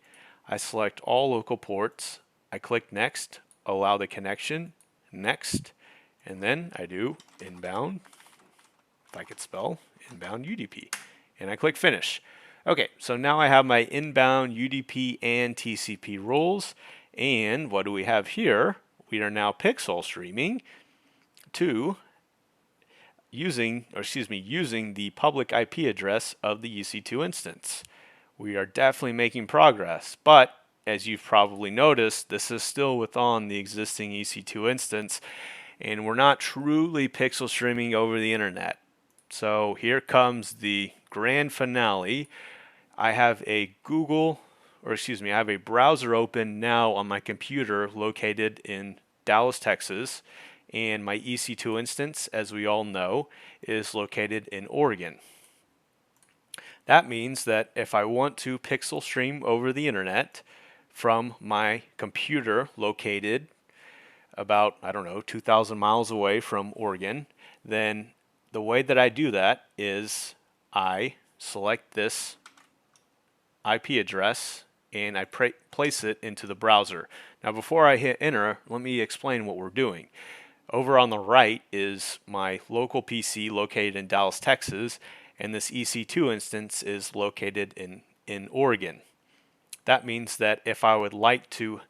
I select all local ports. I click Next, allow the connection, Next, and then I do inbound, if I could spell, inbound UDP, and I click Finish. Okay, so now I have my inbound UDP and TCP rules, and what do we have here? We are now pixel streaming to using the public IP address of the EC2 instance. We are definitely making progress, but as you've probably noticed, this is still within the existing EC2 instance, and we're not truly pixel streaming over the internet. So here comes the grand finale. I have a I have a browser open now on my computer located in Dallas, Texas, and my EC2 instance, as we all know, is located in Oregon. That means that if I want to pixel stream over the internet from my computer located about, I don't know, 2,000 miles away from Oregon, then the way that I do that is I select this IP address and I place it into the browser. Now before I hit enter, let me explain what we're doing. Over on the right is my local PC located in Dallas, Texas, and this EC2 instance is located in Oregon. That means that if I would like to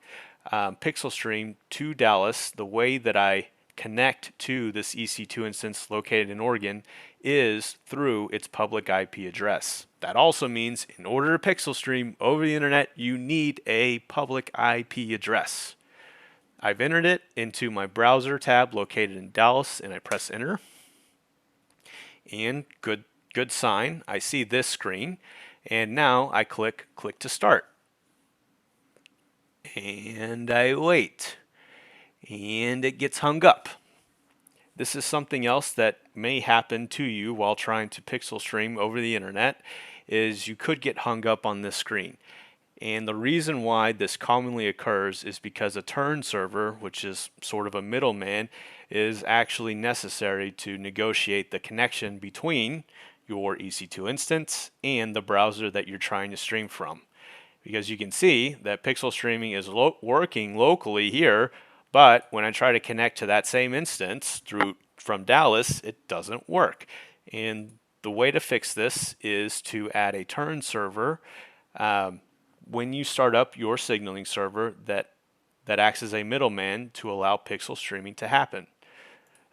pixel stream to Dallas, the way that I connect to this EC2 instance located in Oregon is through its public IP address. That also means in order to pixel stream over the internet, you need a public IP address. I've entered it into my browser tab located in Dallas and I press enter. And good sign, I see this screen. And now I click to start. And I wait. And it gets hung up. This is something else that may happen to you while trying to pixel stream over the internet, is you could get hung up on this screen. And the reason why this commonly occurs is because a turn server, which is sort of a middleman, is actually necessary to negotiate the connection between your EC2 instance and the browser that you're trying to stream from. Because you can see that pixel streaming is working locally here, but when I try to connect to that same instance from Dallas, it doesn't work. And the way to fix this is to add a turn server when you start up your signaling server that acts as a middleman to allow pixel streaming to happen.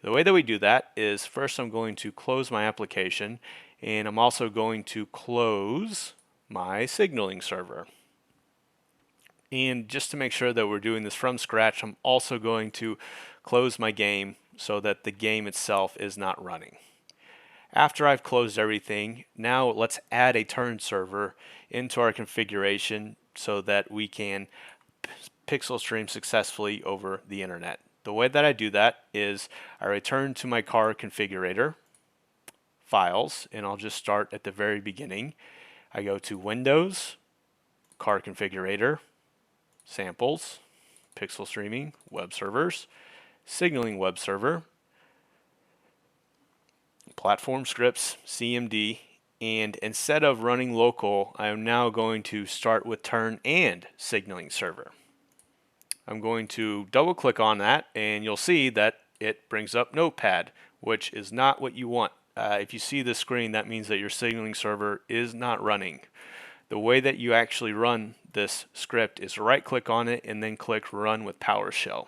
The way that we do that is first I'm going to close my application, and I'm also going to close my signaling server. And just to make sure that we're doing this from scratch, I'm also going to close my game so that the game itself is not running. After I've closed everything, now let's add a turn server into our configuration so that we can pixel stream successfully over the internet. The way that I do that is I return to my car configurator, files, and I'll just start at the very beginning. I go to Windows, car configurator, samples, pixel streaming, web servers, signaling web server, platform scripts, CMD, and instead of running local, I am now going to start with turn and signaling server. I'm going to double click on that and you'll see that it brings up Notepad, which is not what you want. If you see this screen, that means that your signaling server is not running. The way that you actually run this script is right click on it and then click run with PowerShell.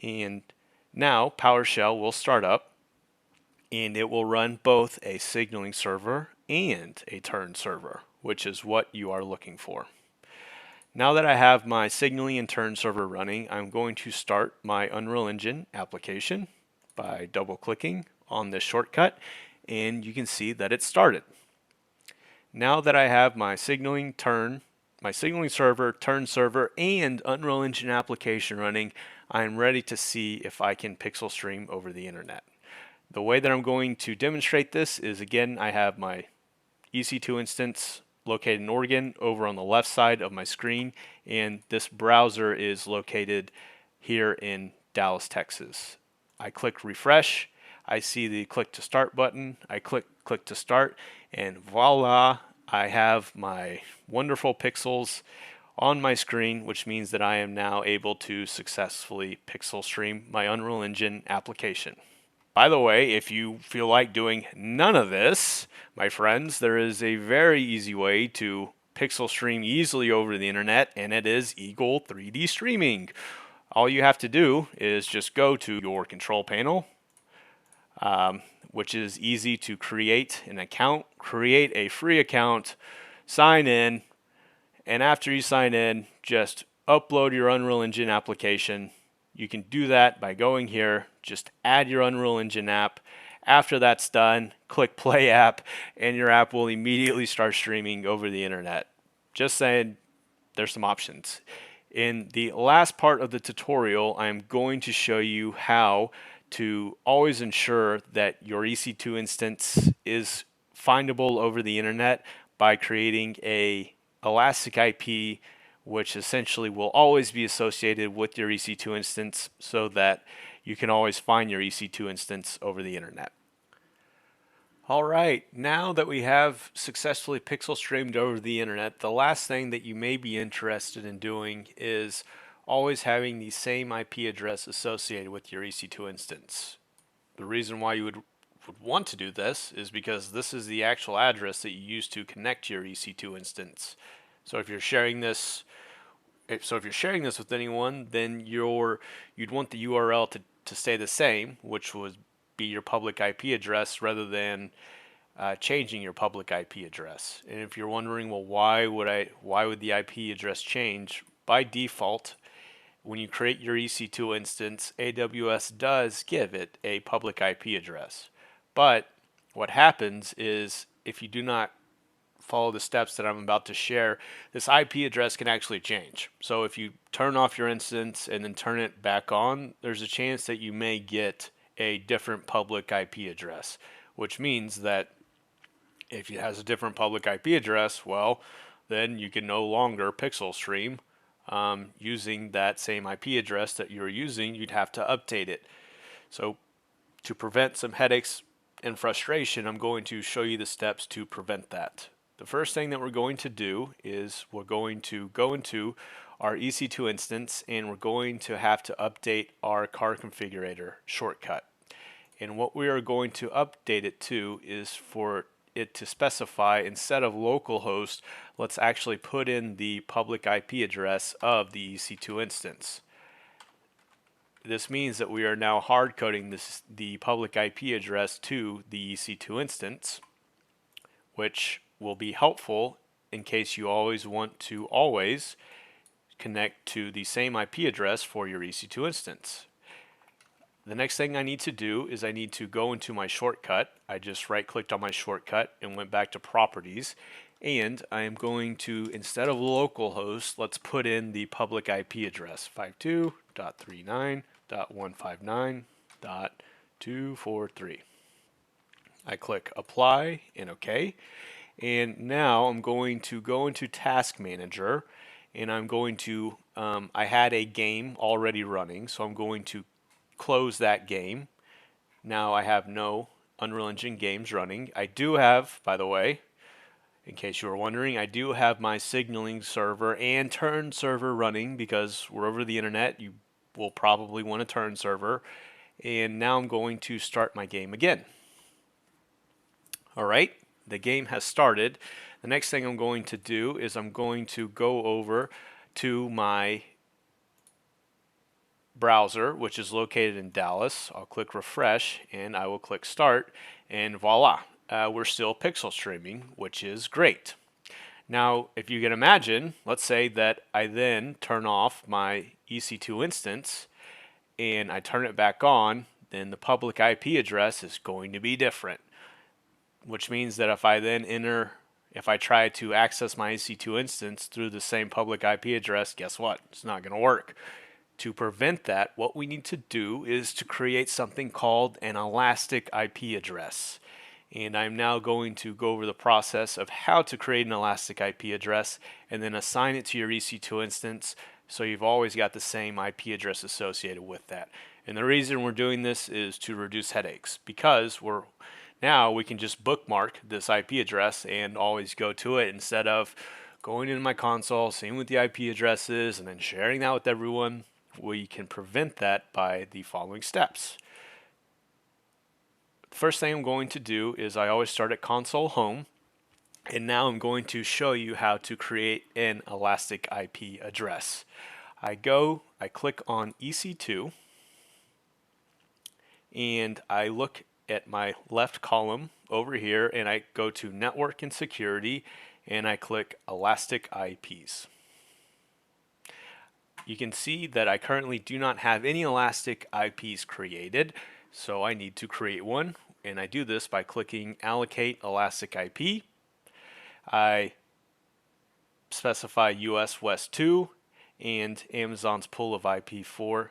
And now PowerShell will start up and it will run both a signaling server and a turn server, which is what you are looking for. Now that I have my signaling and turn server running, I'm going to start my Unreal Engine application by double clicking on this shortcut, and you can see that it started. Now that I have my signaling server, turn server, and Unreal Engine application running, I'm ready to see if I can pixel stream over the internet. The way that I'm going to demonstrate this is, again, I have my EC2 instance located in Oregon over on the left side of my screen, and this browser is located here in Dallas, Texas. I click refresh, I see the click to start button, I click to start, and voila, I have my wonderful pixels on my screen, which means that I am now able to successfully pixel stream my Unreal Engine application. By the way, if you feel like doing none of this, my friends, there is a very easy way to pixel stream easily over the internet, and it is Eagle 3D Streaming. All you have to do is just go to your control panel, which is easy to create an account, create a free account, sign in, and after you sign in, just upload your Unreal Engine application. You can do that by going here, just add your Unreal Engine app. After that's done, click play app, and your app will immediately start streaming over the internet. Just saying, there's some options. In the last part of the tutorial, I'm going to show you how to always ensure that your EC2 instance is findable over the internet by creating a elastic IP, which essentially will always be associated with your EC2 instance so that you can always find your EC2 instance over the internet. All right, now that we have successfully pixel streamed over the internet, the last thing that you may be interested in doing is always having the same IP address associated with your EC2 instance. The reason why you would want to do this is because this is the actual address that you use to connect to your EC2 instance. So if you're sharing this with anyone, then you'd want the URL to stay the same, which would be your public IP address rather than changing your public IP address. And if you're wondering, well, why would the IP address change? By default, when you create your EC2 instance, AWS does give it a public IP address. But what happens is if you do not follow the steps that I'm about to share, this IP address can actually change. So if you turn off your instance and then turn it back on, there's a chance that you may get a different public IP address, which means that if it has a different public IP address, well, then you can no longer pixel stream using that same IP address that you're using. You'd have to update it. So to prevent some headaches and frustration, I'm going to show you the steps to prevent that. The first thing that we're going to do is we're going to go into our EC2 instance and we're going to have to update our car configurator shortcut. And what we are going to update it to is for it to specify, instead of localhost, let's actually put in the public IP address of the EC2 instance. This means that we are now hard coding the public IP address to the EC2 instance, which will be helpful in case you always want to connect to the same IP address for your EC2 instance. The next thing I need to do is I need to go into my shortcut. I just right-clicked on my shortcut and went back to properties. And I am going to, instead of localhost, let's put in the public IP address, 52.39.159.243. I click apply and OK. And now I'm going to go into Task Manager and I'm going to, I had a game already running, so I'm going to close that game. Now I have no Unreal Engine games running. I do have, by the way, in case you were wondering, I do have my signaling server and turn server running because we're over the internet. You will probably want a turn server. And now I'm going to start my game again. All right, the game has started. The next thing I'm going to do is I'm going to go over to my browser, which is located in Dallas. I'll click refresh and I will click start, and voila, we're still pixel streaming, which is great. Now, if you can imagine, let's say that I then turn off my EC2 instance and I turn it back on, then the public IP address is going to be different, which means that if I try to access my EC2 instance through the same public IP address, guess what? It's not going to work. To prevent that, what we need to do is to create something called an elastic IP address. And I'm now going to go over the process of how to create an elastic IP address and then assign it to your EC2 instance so you've always got the same IP address associated with that. And the reason we're doing this is to reduce headaches, because now we can just bookmark this IP address and always go to it instead of going into my console, seeing what the IP address is, and then sharing that with everyone. We can prevent that by the following steps. The first thing I'm going to do is I always start at console home, and now I'm going to show you how to create an elastic IP address. I click on EC2, and I look at my left column over here, and I go to Network and Security, and I click Elastic IPs. You can see that I currently do not have any elastic IPs created, so I need to create one, and I do this by clicking Allocate Elastic IP. I specify US West 2 and Amazon's pool of IP4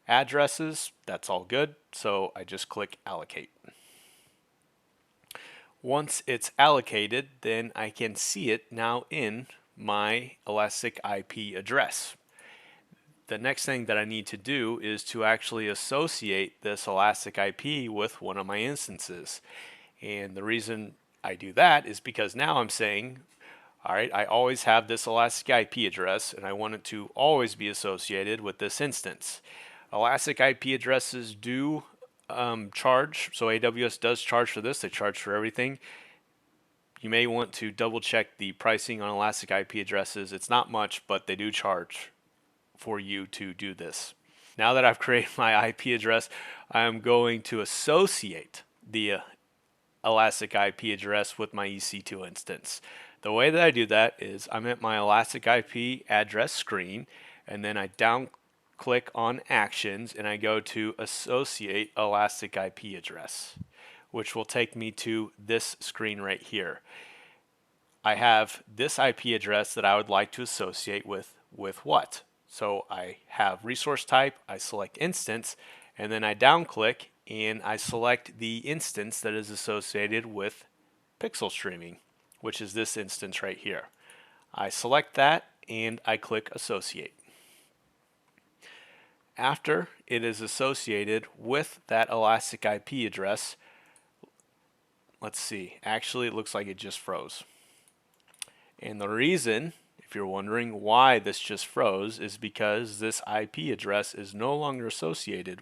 addresses. That's all good, so I just click Allocate. Once it's allocated, then I can see it now in my Elastic IP address. The next thing that I need to do is to actually associate this Elastic IP with one of my instances. And the reason I do that is because now I'm saying, all right, I always have this Elastic IP address and I want it to always be associated with this instance. Elastic IP addresses do charge, so AWS does charge for this. They charge for everything. You may want to double check the pricing on Elastic IP addresses. It's not much, but they do charge for you to do this. Now that I've created my IP address, I'm going to associate the Elastic IP address with my EC2 instance. The way that I do that is I'm at my Elastic IP address screen, and then I down click on Actions, and I go to Associate Elastic IP address, which will take me to this screen right here. I have this IP address that I would like to associate with what? So I have resource type, I select instance, and then I down click and I select the instance that is associated with pixel streaming, which is this instance right here. I select that and I click associate. After it is associated with that Elastic IP address, let's see, actually it looks like it just froze. And the reason, if you're wondering why this just froze, is because this IP address is no longer associated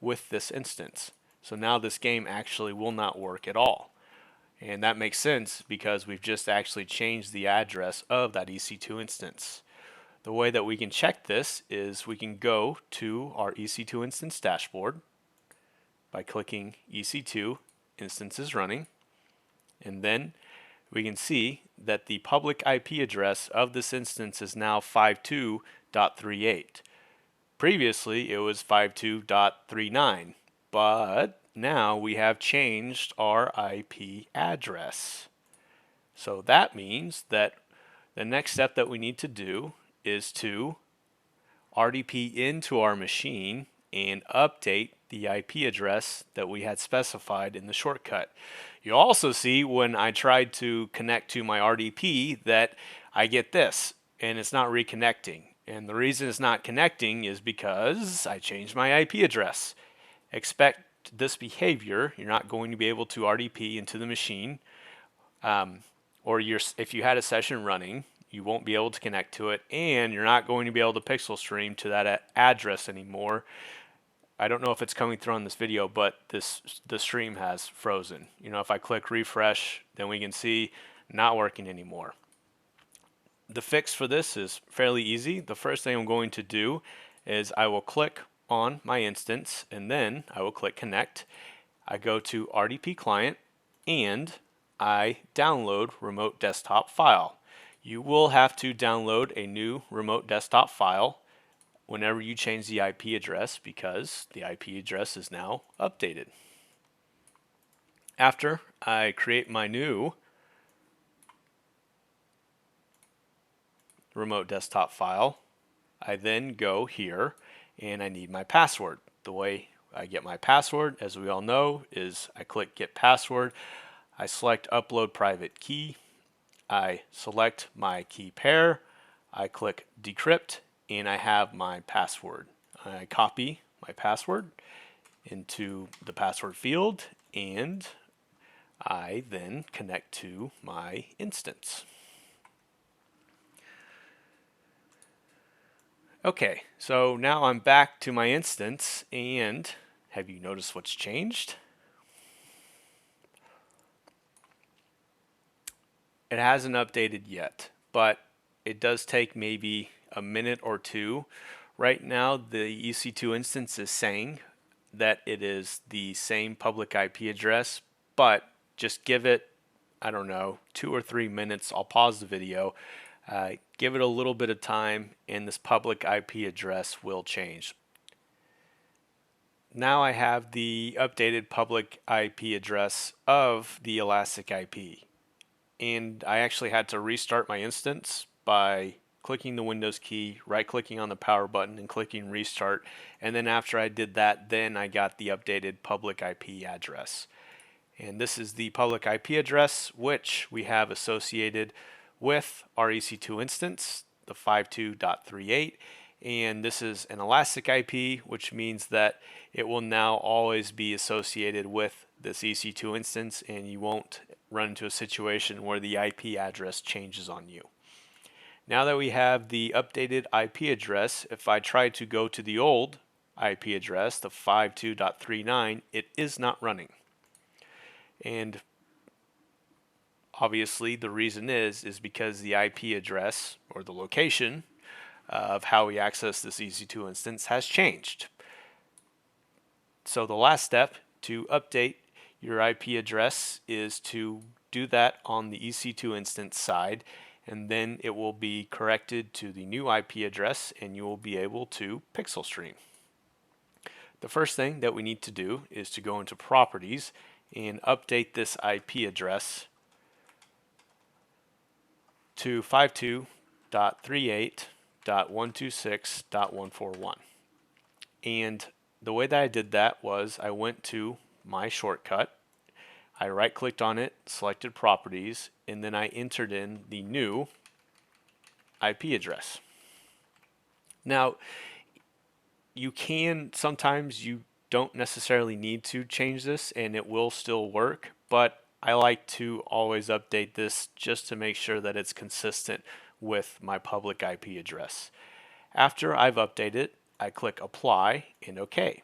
with this instance. So now this game actually will not work at all. And that makes sense because we've just actually changed the address of that EC2 instance. The way that we can check this is we can go to our EC2 instance dashboard by clicking EC2 instances running, and then we can see that the public IP address of this instance is now 52.38. Previously it was 52.39, but now we have changed our IP address. So that means that the next step that we need to do is to RDP into our machine and update the IP address that we had specified in the shortcut. You also see when I tried to connect to my RDP that I get this and it's not reconnecting. And the reason it's not connecting is because I changed my IP address. Expect this behavior. You're not going to be able to RDP into the machine, or if you had a session running, you won't be able to connect to it, and you're not going to be able to pixel stream to that address anymore. I don't know if it's coming through on this video, but the stream has frozen. You know, if I click refresh, then we can see not working anymore. The fix for this is fairly easy. The first thing I'm going to do is I will click on my instance and then I will click connect. I go to RDP client and I download remote desktop file. You will have to download a new remote desktop file whenever you change the IP address because the IP address is now updated. After I create my new remote desktop file, I then go here and I need my password. The way I get my password, as we all know, is I click get password, I select upload private key, I select my key pair, I click decrypt, and I have my password. I copy my password into the password field and I then connect to my instance. Okay, so now I'm back to my instance, and have you noticed what's changed? It hasn't updated yet, but it does take maybe a minute or two. Right now, the EC2 instance is saying that it is the same public IP address, but just give it, I don't know, 2 or 3 minutes. I'll pause the video. Give it a little bit of time and this public IP address will change. Now I have the updated public IP address of the Elastic IP. And I actually had to restart my instance by clicking the Windows key, right-clicking on the power button and clicking restart. And then after I did that, then I got the updated public IP address. And this is the public IP address, which we have associated with our EC2 instance, the 52.38. And this is an elastic IP, which means that it will now always be associated with this EC2 instance, and you won't run into a situation where the IP address changes on you. Now that we have the updated IP address, if I try to go to the old IP address, the 52.39, it is not running. And obviously the reason is because the IP address, or the location of how we access this EC2 instance, has changed. So the last step to update your IP address is to do that on the EC2 instance side, and then it will be corrected to the new IP address and you will be able to pixel stream. The first thing that we need to do is to go into properties and update this IP address to 52.38.126.141. And the way that I did that was I went to my shortcut, I right clicked on it, selected properties, and then I entered in the new IP address. Now, sometimes you don't necessarily need to change this and it will still work, but I like to always update this just to make sure that it's consistent with my public IP address. After I've updated, I click apply and OK.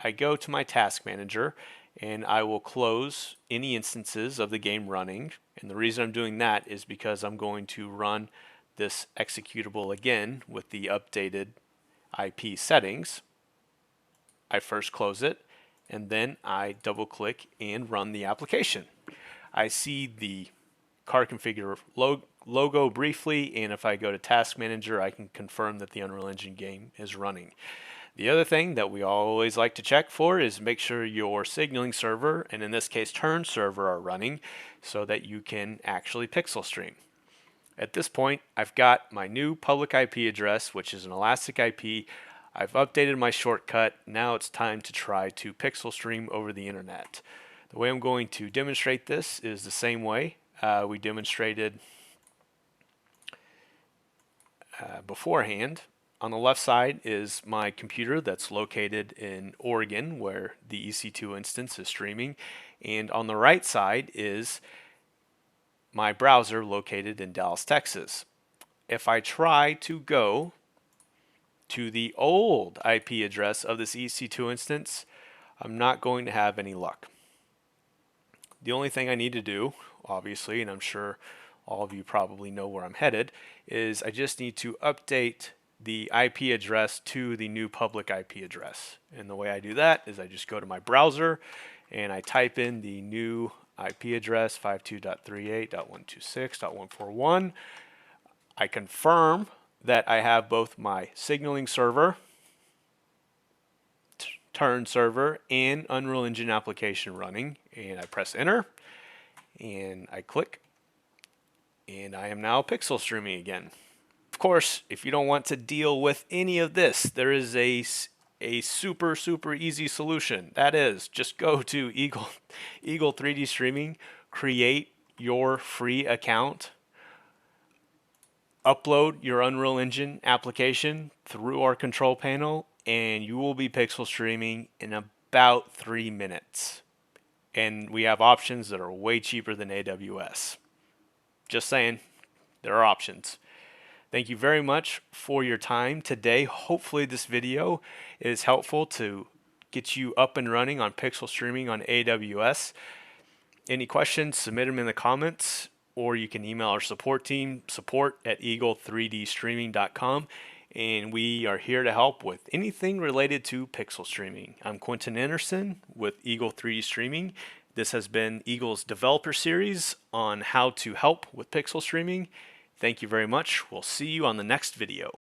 I go to my task manager and I will close any instances of the game running. And the reason I'm doing that is because I'm going to run this executable again with the updated IP settings. I first close it and then I double click and run the application. I see the car configure logo briefly, and if I go to task manager I can confirm that the Unreal Engine game is running. The other thing that we always like to check for is make sure your signaling server, and in this case turn server, are running so that you can actually pixel stream. At this point, I've got my new public IP address, which is an elastic IP. I've updated my shortcut. Now it's time to try to pixel stream over the internet. The way I'm going to demonstrate this is the same way we demonstrated beforehand. On the left side is my computer that's located in Oregon, where the EC2 instance is streaming. And on the right side is my browser located in Dallas, Texas. If I try to go to the old IP address of this EC2 instance, I'm not going to have any luck. The only thing I need to do, obviously, and I'm sure all of you probably know where I'm headed, is I just need to update the IP address to the new public IP address. And the way I do that is I just go to my browser and I type in the new IP address 52.38.126.141. I confirm that I have both my signaling server, turn server, and Unreal Engine application running, and I press enter and I click, and I am now pixel streaming again. Of course, if you don't want to deal with any of this, there is a super easy solution. That is, just go to Eagle 3D Streaming, create your free account, upload your Unreal Engine application through our control panel, and you will be pixel streaming in about 3 minutes. And we have options that are way cheaper than AWS. Just saying, there are options. Thank you very much for your time today. Hopefully this video is helpful to get you up and running on pixel streaming on AWS. Any questions, submit them in the comments, or you can email our support team, support@eagle3dstreaming.com, and we are here to help with anything related to pixel streaming. I'm Quentin Anderson with Eagle 3D Streaming. This has been Eagle's developer series on how to help with pixel streaming. Thank you very much. We'll see you on the next video.